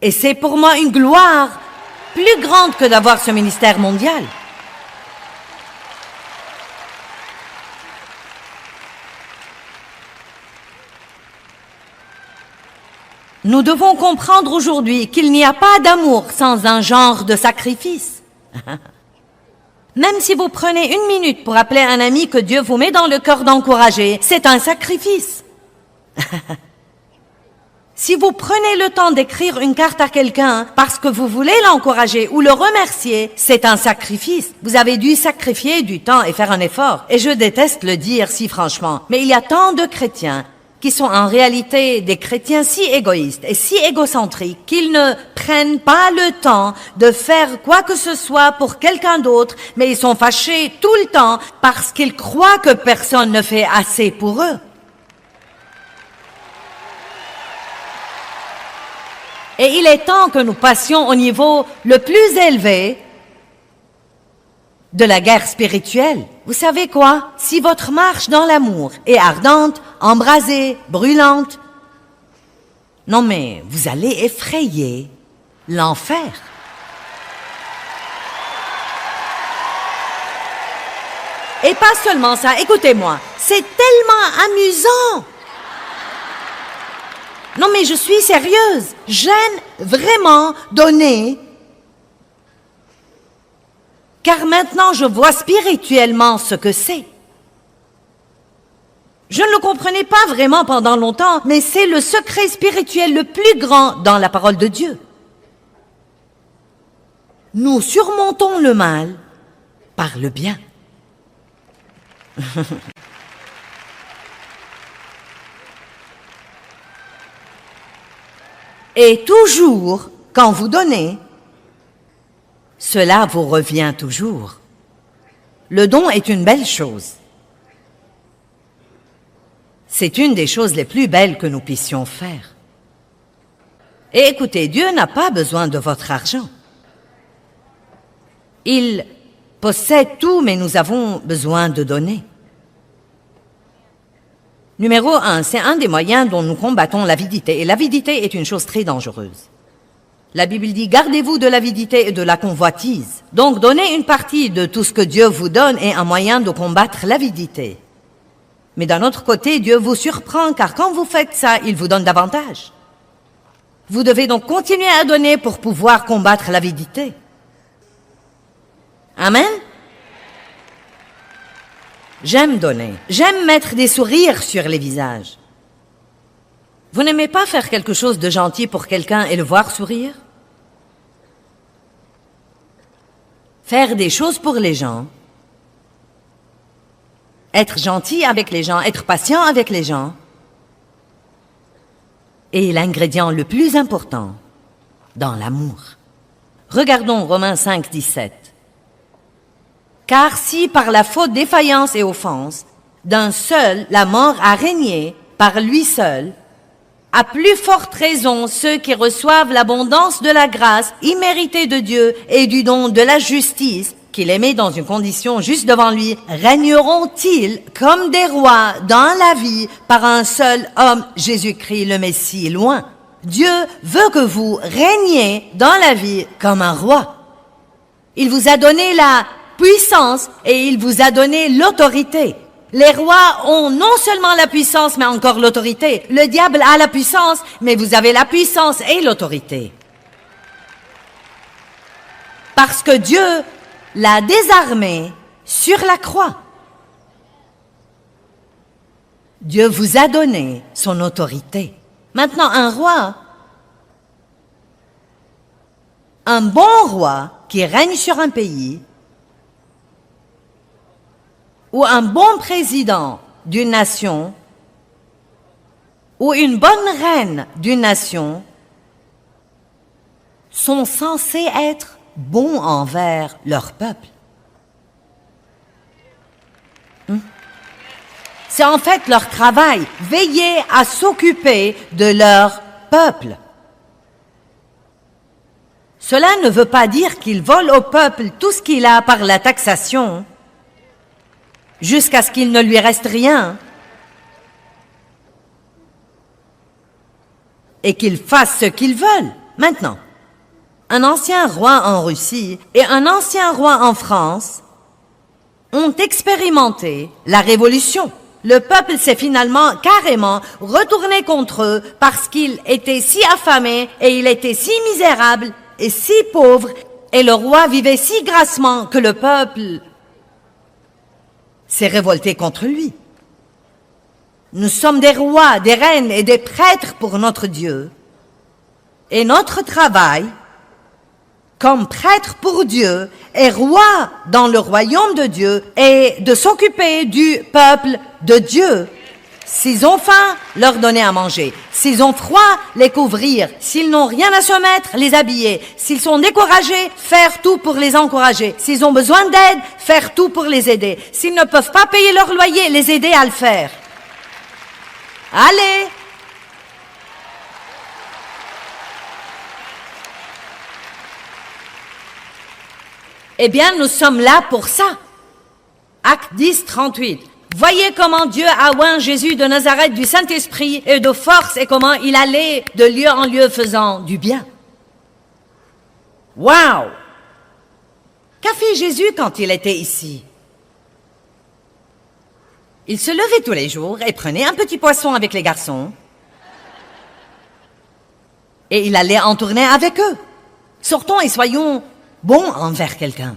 Et c'est pour moi une gloire plus grande que d'avoir ce ministère mondial. Nous devons comprendre aujourd'hui qu'il n'y a pas d'amour sans un genre de sacrifice. Même si vous prenez 1 minute pour appeler un ami que Dieu vous met dans le cœur d'encourager, c'est un sacrifice. Si vous prenez le temps d'écrire une carte à quelqu'un parce que vous voulez l'encourager ou le remercier, c'est un sacrifice. Vous avez dû sacrifier du temps et faire un effort. Et je déteste le dire si franchement, mais il y a tant de chrétiens qui sont en réalité des chrétiens si égoïstes et si égocentriques qu'ils ne prennent pas le temps de faire quoi que ce soit pour quelqu'un d'autre, mais ils sont fâchés tout le temps parce qu'ils croient que personne ne fait assez pour eux. Et il est temps que nous passions au niveau le plus élevé de la guerre spirituelle. Vous savez quoi? Si votre marche dans l'amour est ardente, embrasée, brûlante, non mais vous allez effrayer l'enfer. Et pas seulement ça, écoutez-moi, c'est tellement amusant. Non, mais je suis sérieuse. J'aime vraiment donner. Car maintenant, je vois spirituellement ce que c'est. Je ne le comprenais pas vraiment pendant longtemps, mais c'est le secret spirituel le plus grand dans la parole de Dieu. Nous surmontons le mal par le bien. Et toujours, quand vous donnez, cela vous revient toujours. Le don est une belle chose. C'est une des choses les plus belles que nous puissions faire. Et écoutez, Dieu n'a pas besoin de votre argent. Il possède tout, mais nous avons besoin de donner. Numéro 1, c'est un des moyens dont nous combattons l'avidité. Et l'avidité est une chose très dangereuse. La Bible dit, gardez-vous de l'avidité et de la convoitise. Donc, donner une partie de tout ce que Dieu vous donne est un moyen de combattre l'avidité. Mais d'un autre côté, Dieu vous surprend, car quand vous faites ça, il vous donne davantage. Vous devez donc continuer à donner pour pouvoir combattre l'avidité. Amen? J'aime donner. J'aime mettre des sourires sur les visages. Vous n'aimez pas faire quelque chose de gentil pour quelqu'un et le voir sourire? Faire des choses pour les gens. Être gentil avec les gens, être patient avec les gens. Et l'ingrédient le plus important, dans l'amour. Regardons Romains 5, 17. Car si par la faute, défaillance et offense, d'un seul la mort a régné, par lui seul, à plus forte raison ceux qui reçoivent l'abondance de la grâce imméritée de Dieu et du don de la justice, qu'il aimait dans une condition juste devant lui, régneront-ils comme des rois dans la vie par un seul homme, Jésus-Christ le Messie, loin. Dieu veut que vous régniez dans la vie comme un roi. Il vous a donné la puissance et il vous a donné l'autorité. Les rois ont non seulement la puissance, mais encore l'autorité. Le diable a la puissance, mais vous avez la puissance et l'autorité. Parce que Dieu l'a désarmé sur la croix. Dieu vous a donné son autorité. Maintenant, un roi, un bon roi qui règne sur un pays, ou un bon président d'une nation, ou une bonne reine d'une nation, sont censés être bons envers leur peuple. C'est en fait leur travail, veiller à s'occuper de leur peuple. Cela ne veut pas dire qu'ils volent au peuple tout ce qu'il a par la taxation, jusqu'à ce qu'il ne lui reste rien, et qu'ils fassent ce qu'ils veulent. Maintenant, un ancien roi en Russie et un ancien roi en France ont expérimenté la révolution. Le peuple s'est finalement carrément retourné contre eux parce qu'il était si affamé et il était si misérable et si pauvre, et le roi vivait si grassement que le peuple s'est révolté contre lui. Nous sommes des rois, des reines et des prêtres pour notre Dieu. Et notre travail, comme prêtre pour Dieu et roi dans le royaume de Dieu, est de s'occuper du peuple de Dieu. S'ils ont faim, leur donner à manger. S'ils ont froid, les couvrir. S'ils n'ont rien à se mettre, les habiller. S'ils sont découragés, faire tout pour les encourager. S'ils ont besoin d'aide, faire tout pour les aider. S'ils ne peuvent pas payer leur loyer, les aider à le faire. Allez! Eh bien, nous sommes là pour ça. Acte 10, 38. Voyez comment Dieu a oint Jésus de Nazareth du Saint-Esprit et de force et comment il allait de lieu en lieu faisant du bien. Wow! Qu'a fait Jésus quand il était ici? Il se levait tous les jours et prenait un petit poisson avec les garçons. et il allait en tournée avec eux. Sortons et soyons bons envers quelqu'un.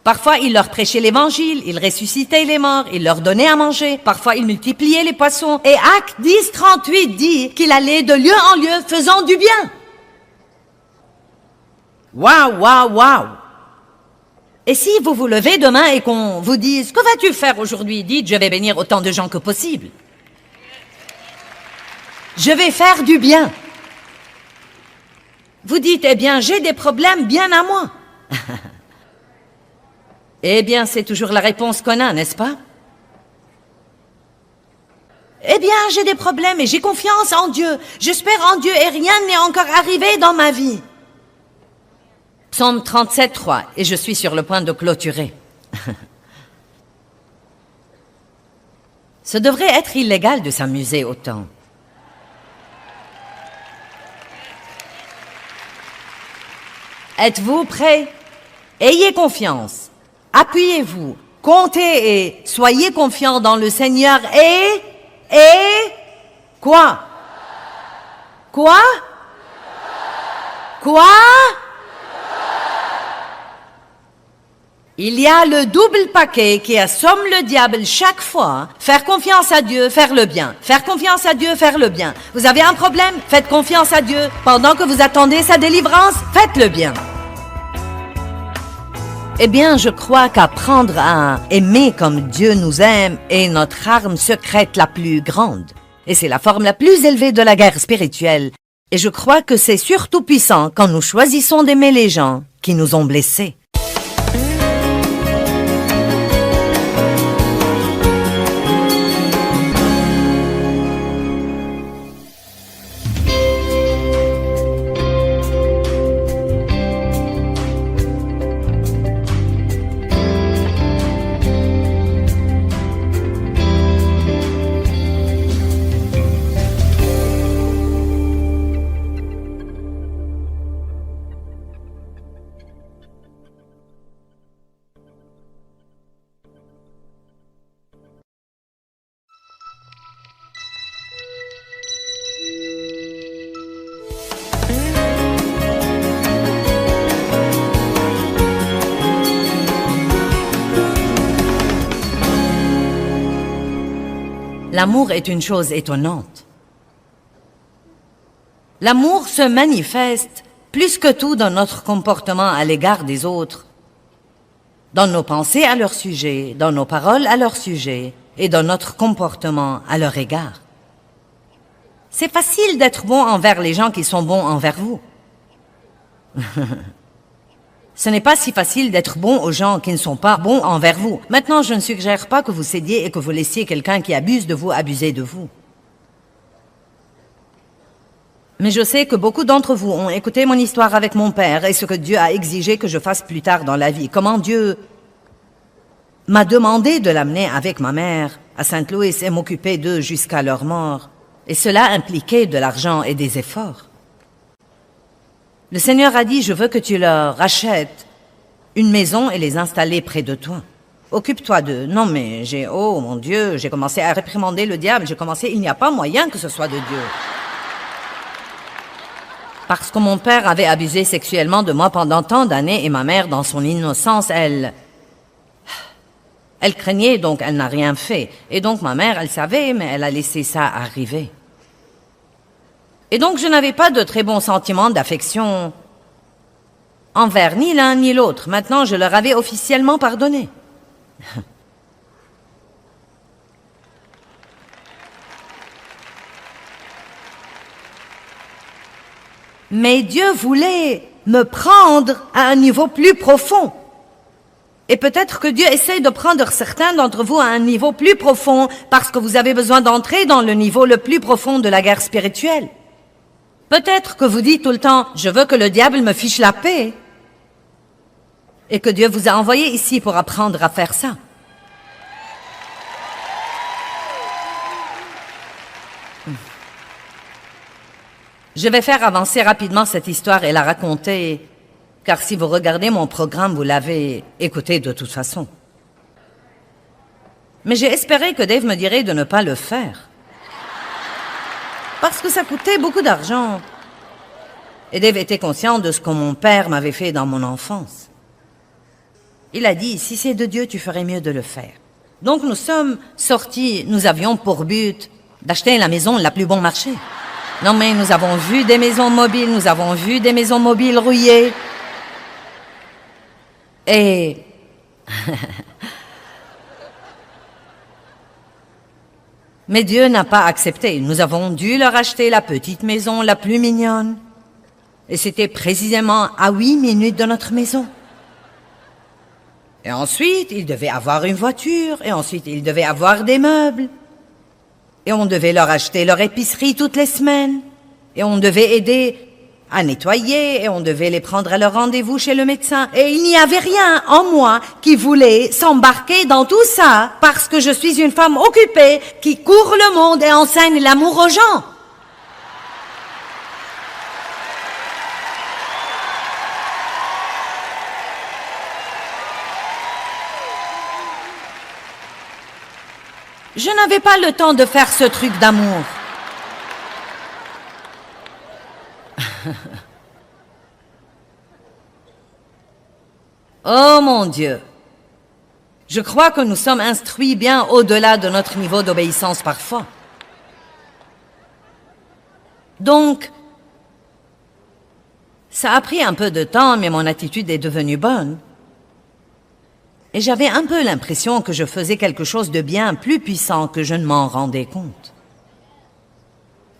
Parfois, il leur prêchait l'évangile, il ressuscitait les morts, il leur donnait à manger. Parfois, il multipliait les poissons. Et Acte 10, 38 dit qu'il allait de lieu en lieu faisant du bien. Waouh, waouh, waouh! Et si vous vous levez demain et qu'on vous dise « Que vas-tu faire aujourd'hui ?» Dites « Je vais bénir autant de gens que possible. Je vais faire du bien. » Vous dites « Eh bien, j'ai des problèmes bien à moi. » Eh bien, c'est toujours la réponse qu'on a, n'est-ce pas? Eh bien, j'ai des problèmes et j'ai confiance en Dieu. J'espère en Dieu et rien n'est encore arrivé dans ma vie. Psaume 37, 3, et je suis sur le point de clôturer. Ce devrait être illégal de s'amuser autant. Êtes-vous prêts? Ayez confiance. Appuyez-vous, comptez et soyez confiants dans le Seigneur et... Quoi? Quoi? Quoi? Il y a le double paquet qui assomme le diable chaque fois. Faire confiance à Dieu, faire le bien. Faire confiance à Dieu, faire le bien. Vous avez un problème? Faites confiance à Dieu. Pendant que vous attendez sa délivrance, faites le bien. Eh bien, je crois qu'apprendre à aimer comme Dieu nous aime est notre arme secrète la plus grande. Et c'est la forme la plus élevée de la guerre spirituelle. Et je crois que c'est surtout puissant quand nous choisissons d'aimer les gens qui nous ont blessés. L'amour est une chose étonnante. L'amour se manifeste plus que tout dans notre comportement à l'égard des autres, dans nos pensées à leur sujet, dans nos paroles à leur sujet et dans notre comportement à leur égard. C'est facile d'être bon envers les gens qui sont bons envers vous. Ce n'est pas si facile d'être bon aux gens qui ne sont pas bons envers vous. Maintenant, je ne suggère pas que vous cédiez et que vous laissiez quelqu'un qui abuse de vous abuser de vous. Mais je sais que beaucoup d'entre vous ont écouté mon histoire avec mon père et ce que Dieu a exigé que je fasse plus tard dans la vie. Comment Dieu m'a demandé de l'amener avec ma mère à Saint-Louis et m'occuper d'eux jusqu'à leur mort. Et cela impliquait de l'argent et des efforts. Le Seigneur a dit, je veux que tu leur achètes une maison et les installer près de toi. Occupe-toi d'eux. Non mais oh mon Dieu, j'ai commencé à réprimander le diable. Il n'y a pas moyen que ce soit de Dieu. Parce que mon père avait abusé sexuellement de moi pendant tant d'années et ma mère, dans son innocence, elle craignait, donc elle n'a rien fait. Et donc ma mère, elle savait, mais elle a laissé ça arriver. Et donc, je n'avais pas de très bons sentiments d'affection envers ni l'un ni l'autre. Maintenant, je leur avais officiellement pardonné. Mais Dieu voulait me prendre à un niveau plus profond. Et peut-être que Dieu essaie de prendre certains d'entre vous à un niveau plus profond parce que vous avez besoin d'entrer dans le niveau le plus profond de la guerre spirituelle. Peut-être que vous dites tout le temps, je veux que le diable me fiche la paix. Et que Dieu vous a envoyé ici pour apprendre à faire ça. Je vais faire avancer rapidement cette histoire et la raconter, car si vous regardez mon programme, vous l'avez écouté de toute façon. Mais j'ai espéré que Dave me dirait de ne pas le faire. Parce que ça coûtait beaucoup d'argent. Et Dave était conscient de ce que mon père m'avait fait dans mon enfance. Il a dit, si c'est de Dieu, tu ferais mieux de le faire. Donc nous sommes sortis, nous avions pour but d'acheter la maison la plus bon marché. Non mais nous avons vu des maisons mobiles, nous avons vu des maisons mobiles rouillées. Et... Mais Dieu n'a pas accepté. Nous avons dû leur acheter la petite maison la plus mignonne. Et c'était précisément à 8 minutes de notre maison. Et ensuite, ils devaient avoir une voiture. Et ensuite, ils devaient avoir des meubles. Et on devait leur acheter leur épicerie toutes les semaines. Et on devait aider à nettoyer. Et on devait les prendre à leur rendez-vous chez le médecin. Et il n'y avait rien en moi qui voulait s'embarquer dans tout ça parce que je suis une femme occupée qui court le monde et enseigne l'amour aux gens. Je n'avais pas le temps de faire ce truc d'amour. Oh mon Dieu! Je crois que nous sommes instruits bien au-delà de notre niveau d'obéissance parfois. Donc, ça a pris un peu de temps, mais mon attitude est devenue bonne. Et j'avais un peu l'impression que je faisais quelque chose de bien plus puissant que je ne m'en rendais compte.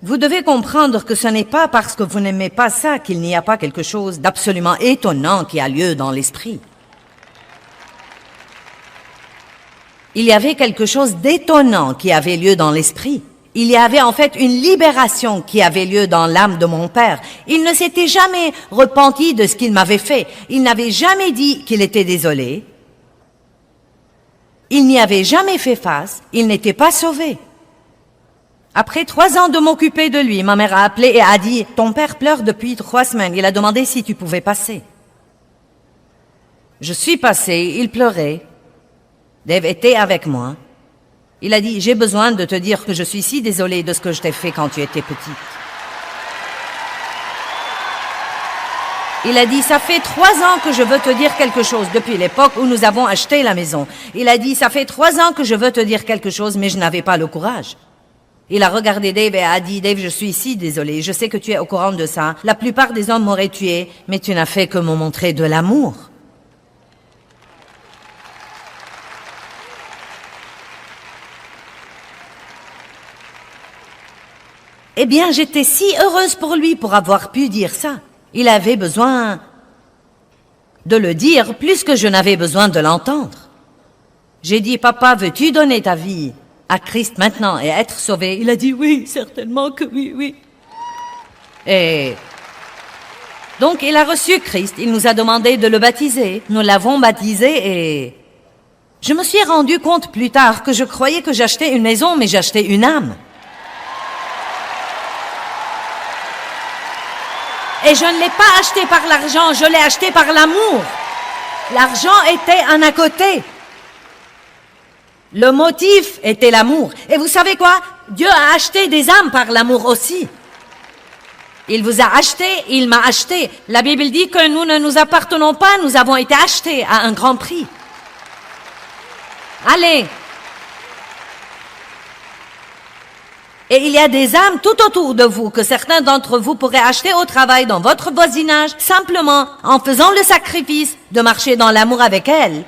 Vous devez comprendre que ce n'est pas parce que vous n'aimez pas ça qu'il n'y a pas quelque chose d'absolument étonnant qui a lieu dans l'esprit. Il y avait quelque chose d'étonnant qui avait lieu dans l'esprit. Il y avait en fait une libération qui avait lieu dans l'âme de mon père. Il ne s'était jamais repenti de ce qu'il m'avait fait. Il n'avait jamais dit qu'il était désolé. Il n'y avait jamais fait face. Il n'était pas sauvé. Après 3 ans de m'occuper de lui, ma mère a appelé et a dit « Ton père pleure depuis 3 semaines. Il a demandé si tu pouvais passer. » Je suis passée, il pleurait. Dave était avec moi. Il a dit « J'ai besoin de te dire que je suis si désolée de ce que je t'ai fait quand tu étais petite. » Il a dit « Ça fait 3 ans que je veux te dire quelque chose depuis l'époque où nous avons acheté la maison. » Il a dit « Ça fait 3 ans que je veux te dire quelque chose, mais je n'avais pas le courage. » Il a regardé Dave et a dit « Dave, je suis si désolée. Je sais que tu es au courant de ça. La plupart des hommes m'auraient tué, mais tu n'as fait que me montrer de l'amour. » Eh bien, j'étais si heureuse pour lui pour avoir pu dire ça. Il avait besoin de le dire plus que je n'avais besoin de l'entendre. J'ai dit, papa, veux-tu donner ta vie à Christ maintenant et être sauvé? Il a dit, oui, certainement que oui, oui. Et donc, il a reçu Christ. Il nous a demandé de le baptiser. Nous l'avons baptisé et je me suis rendu compte plus tard que je croyais que j'achetais une maison, mais j'achetais une âme. Et je ne l'ai pas acheté par l'argent, je l'ai acheté par l'amour. L'argent était un à côté. Le motif était l'amour. Et vous savez quoi? Dieu a acheté des âmes par l'amour aussi. Il vous a acheté, il m'a acheté. La Bible dit que nous ne nous appartenons pas, nous avons été achetés à un grand prix. Allez. Et il y a des âmes tout autour de vous que certains d'entre vous pourraient acheter au travail, dans votre voisinage, simplement en faisant le sacrifice de marcher dans l'amour avec elles,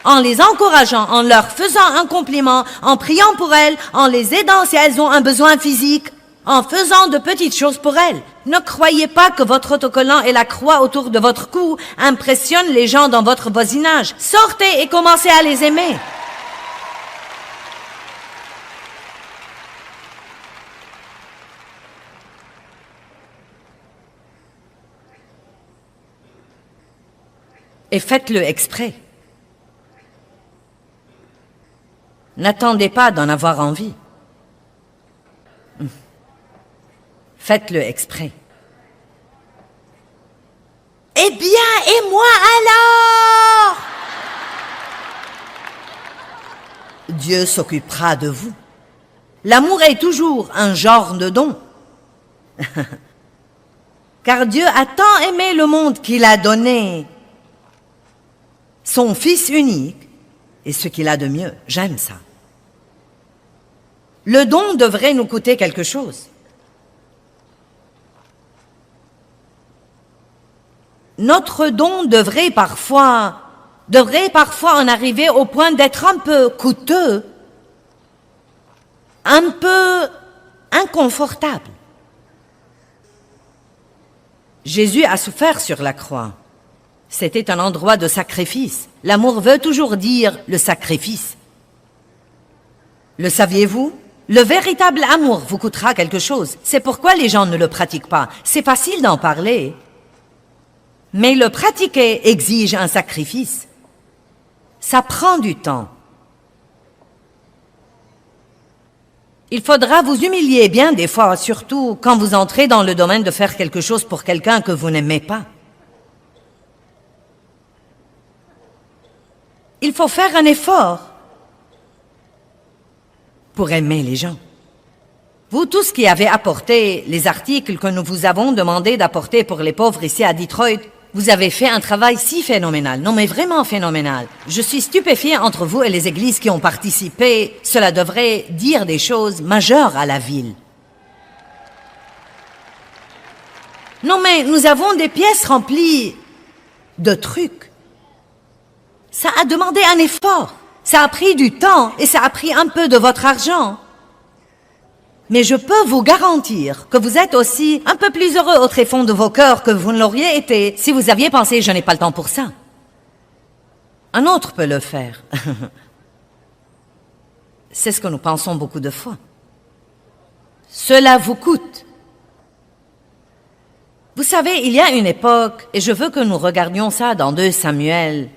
en les encourageant, en leur faisant un compliment, en priant pour elles, en les aidant si elles ont un besoin physique, en faisant de petites choses pour elles. Ne croyez pas que votre autocollant et la croix autour de votre cou impressionnent les gens dans votre voisinage. Sortez et commencez à les aimer. Et faites-le exprès. N'attendez pas d'en avoir envie. Faites-le exprès. Eh bien, et moi alors? Dieu s'occupera de vous. L'amour est toujours un genre de don. Car Dieu a tant aimé le monde qu'il a donné son Fils unique, et ce qu'il a de mieux. J'aime ça. Le don devrait nous coûter quelque chose. Notre don devrait parfois en arriver au point d'être un peu coûteux, un peu inconfortable. Jésus a souffert sur la croix. C'était un endroit de sacrifice. L'amour veut toujours dire le sacrifice. Le saviez-vous? Le véritable amour vous coûtera quelque chose. C'est pourquoi les gens ne le pratiquent pas. C'est facile d'en parler. Mais le pratiquer exige un sacrifice. Ça prend du temps. Il faudra vous humilier bien des fois, surtout quand vous entrez dans le domaine de faire quelque chose pour quelqu'un que vous n'aimez pas. Il faut faire un effort pour aimer les gens. Vous tous qui avez apporté les articles que nous vous avons demandé d'apporter pour les pauvres ici à Detroit, vous avez fait un travail si phénoménal. Non mais vraiment phénoménal. Je suis stupéfiée entre vous et les églises qui ont participé. Cela devrait dire des choses majeures à la ville. Non mais nous avons des pièces remplies de trucs. Ça a demandé un effort, ça a pris du temps et ça a pris un peu de votre argent. Mais je peux vous garantir que vous êtes aussi un peu plus heureux au tréfonds de vos cœurs que vous ne l'auriez été si vous aviez pensé « je n'ai pas le temps pour ça ». Un autre peut le faire. C'est ce que nous pensons beaucoup de fois. Cela vous coûte. Vous savez, il y a une époque, et je veux que nous regardions ça dans 2 Samuel,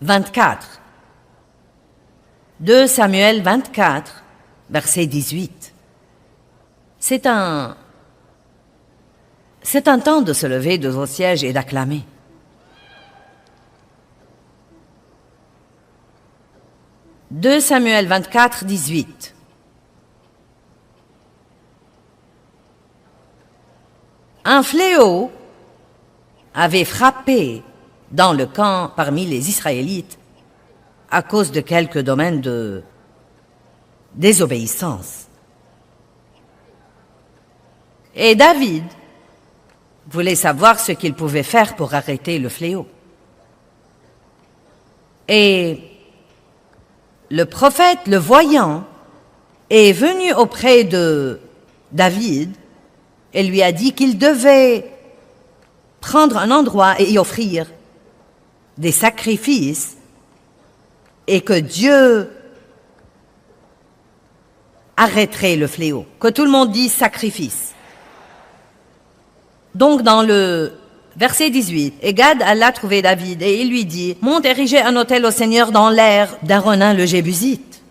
24. 2 Samuel 24, verset 18. C'est un temps de se lever de vos sièges et d'acclamer. « 2 Samuel 24, 18. Un fléau avait frappé dans le camp parmi les Israélites à cause de quelques domaines de désobéissance. Et David voulait savoir ce qu'il pouvait faire pour arrêter le fléau. Et le prophète, le voyant, est venu auprès de David et lui a dit qu'il devait prendre un endroit et y offrir des sacrifices et que Dieu arrêterait le fléau. Que tout le monde dise sacrifice. Donc dans le verset 18, et Gad alla trouver David et il lui dit, monte ériger un autel au Seigneur dans l'air d'Arauna le Jébusite.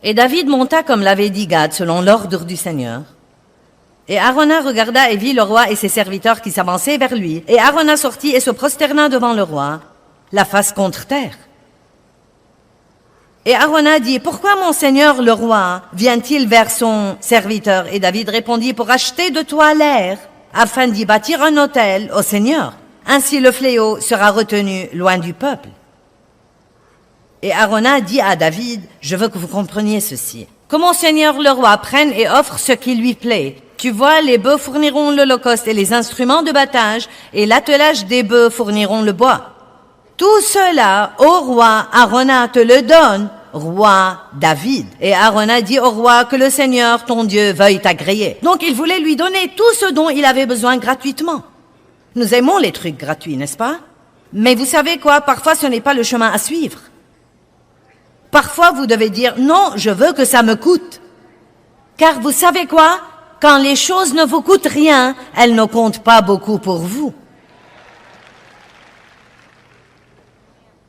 Et David monta comme l'avait dit Gad selon l'ordre du Seigneur. Et Arauna regarda et vit le roi et ses serviteurs qui s'avançaient vers lui. Et Arauna sortit et se prosterna devant le roi, la face contre terre. Et Arauna dit, pourquoi mon seigneur le roi vient-il vers son serviteur? Et David répondit, pour acheter de toi l'air, afin d'y bâtir un autel au Seigneur. Ainsi le fléau sera retenu loin du peuple. Et Arauna dit à David, je veux que vous compreniez ceci. Que mon seigneur le roi prenne et offre ce qui lui plaît. Tu vois, les bœufs fourniront l'holocauste et les instruments de battage, et l'attelage des bœufs fourniront le bois. Tout cela, ô roi, Arauna te le donne, roi David. Et Arauna dit au roi que le Seigneur, ton Dieu, veuille t'agréer. Donc il voulait lui donner tout ce dont il avait besoin gratuitement. Nous aimons les trucs gratuits, n'est-ce pas? Mais vous savez quoi, parfois ce n'est pas le chemin à suivre. Parfois vous devez dire, non, je veux que ça me coûte. Car vous savez quoi? Quand les choses ne vous coûtent rien, elles ne comptent pas beaucoup pour vous.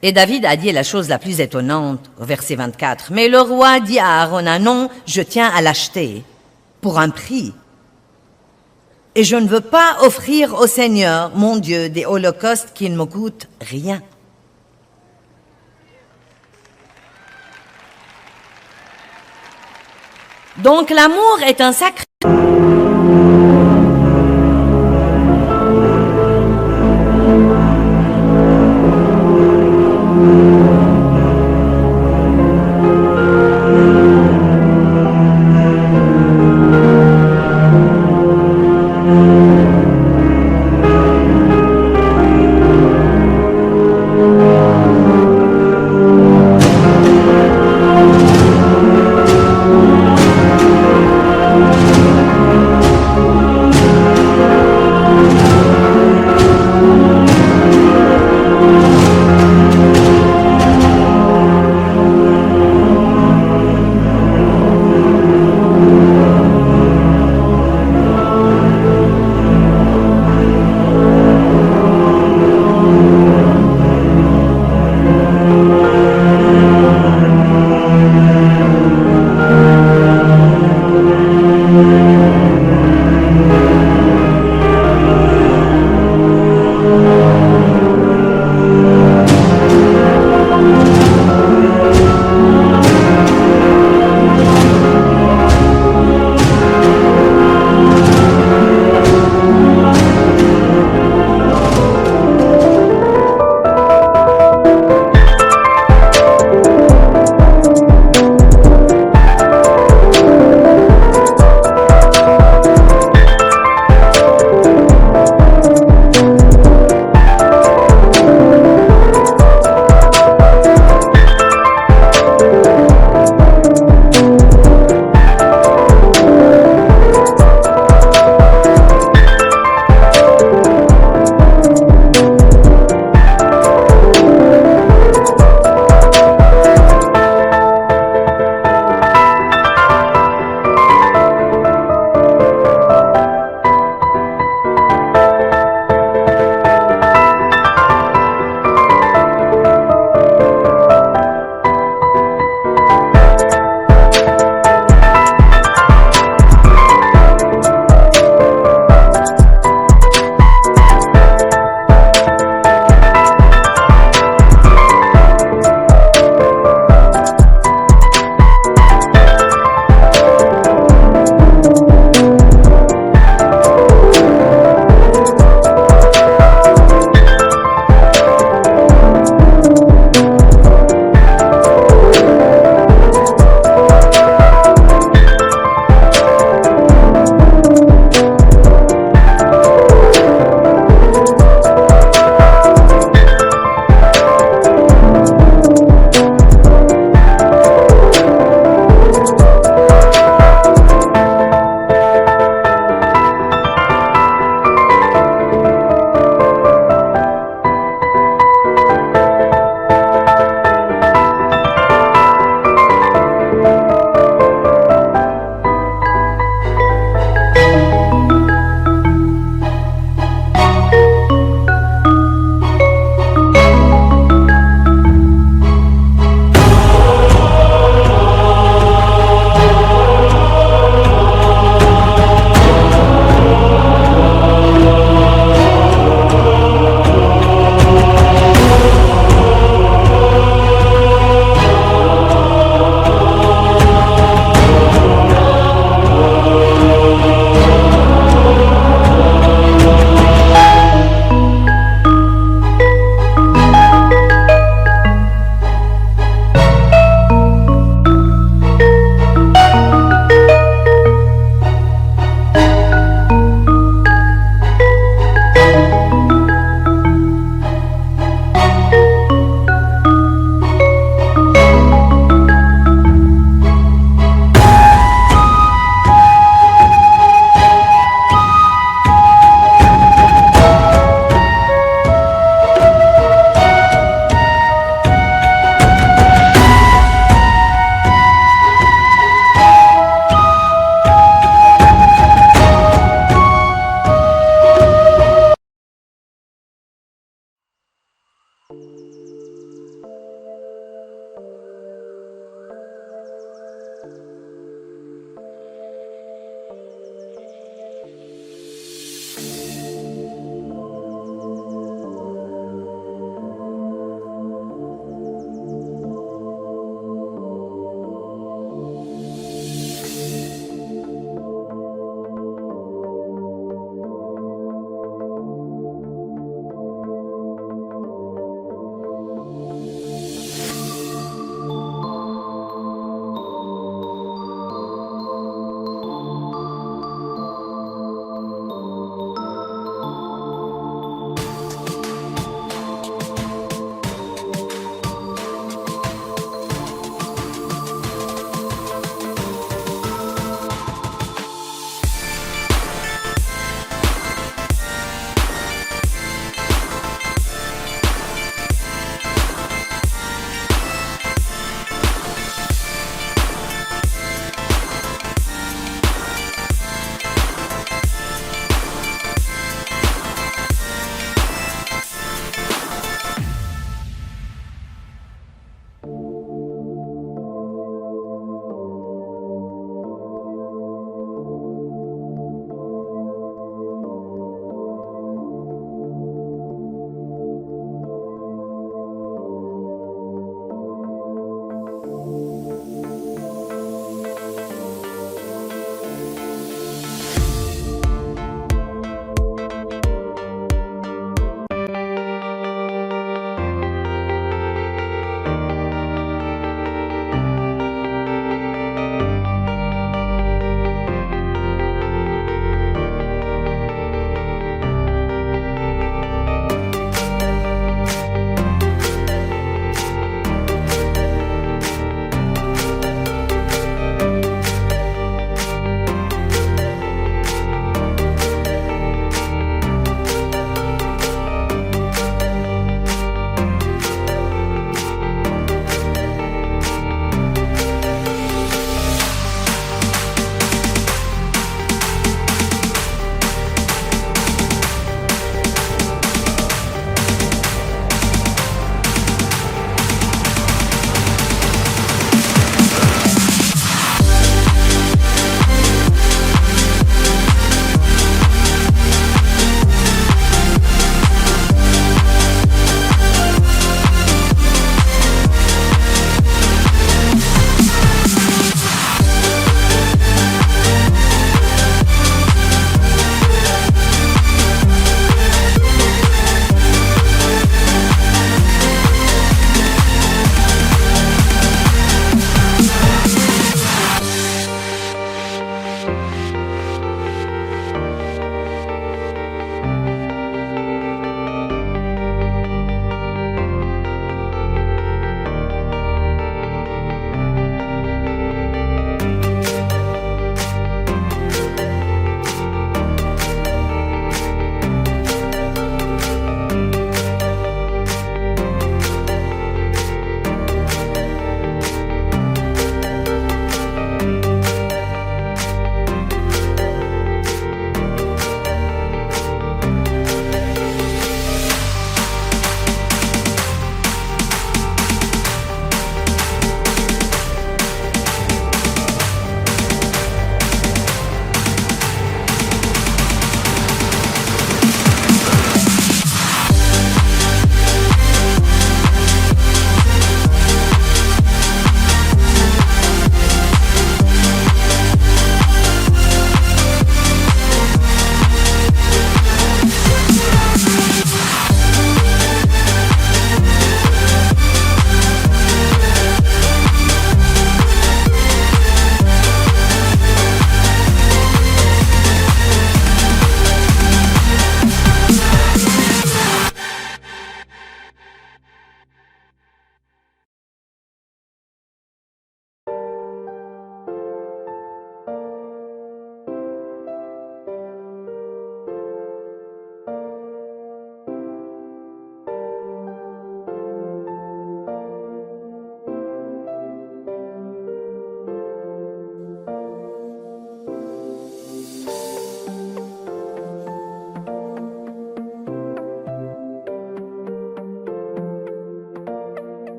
Et David a dit la chose la plus étonnante au verset 24. Mais le roi dit à Arauna, non, je tiens à l'acheter pour un prix. Et je ne veux pas offrir au Seigneur, mon Dieu, des holocaustes qui ne me coûtent rien. Donc l'amour est un sacré...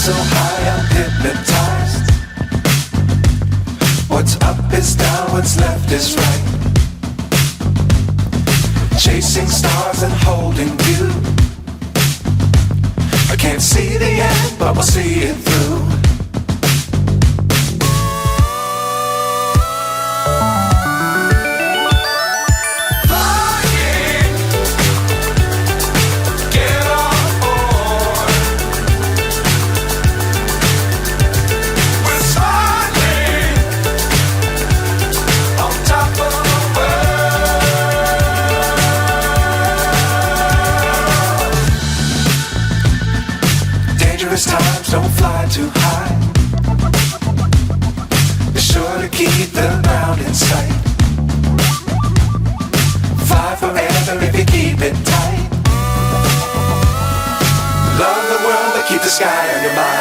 so high I'm hypnotized. What's up is down, what's left is right. Chasing stars and holding you. I can't see the end, but we'll see it through. Times don't fly too high. Be sure to keep the ground in sight. Fly forever if you keep it tight. Love the world but keep the sky on your mind.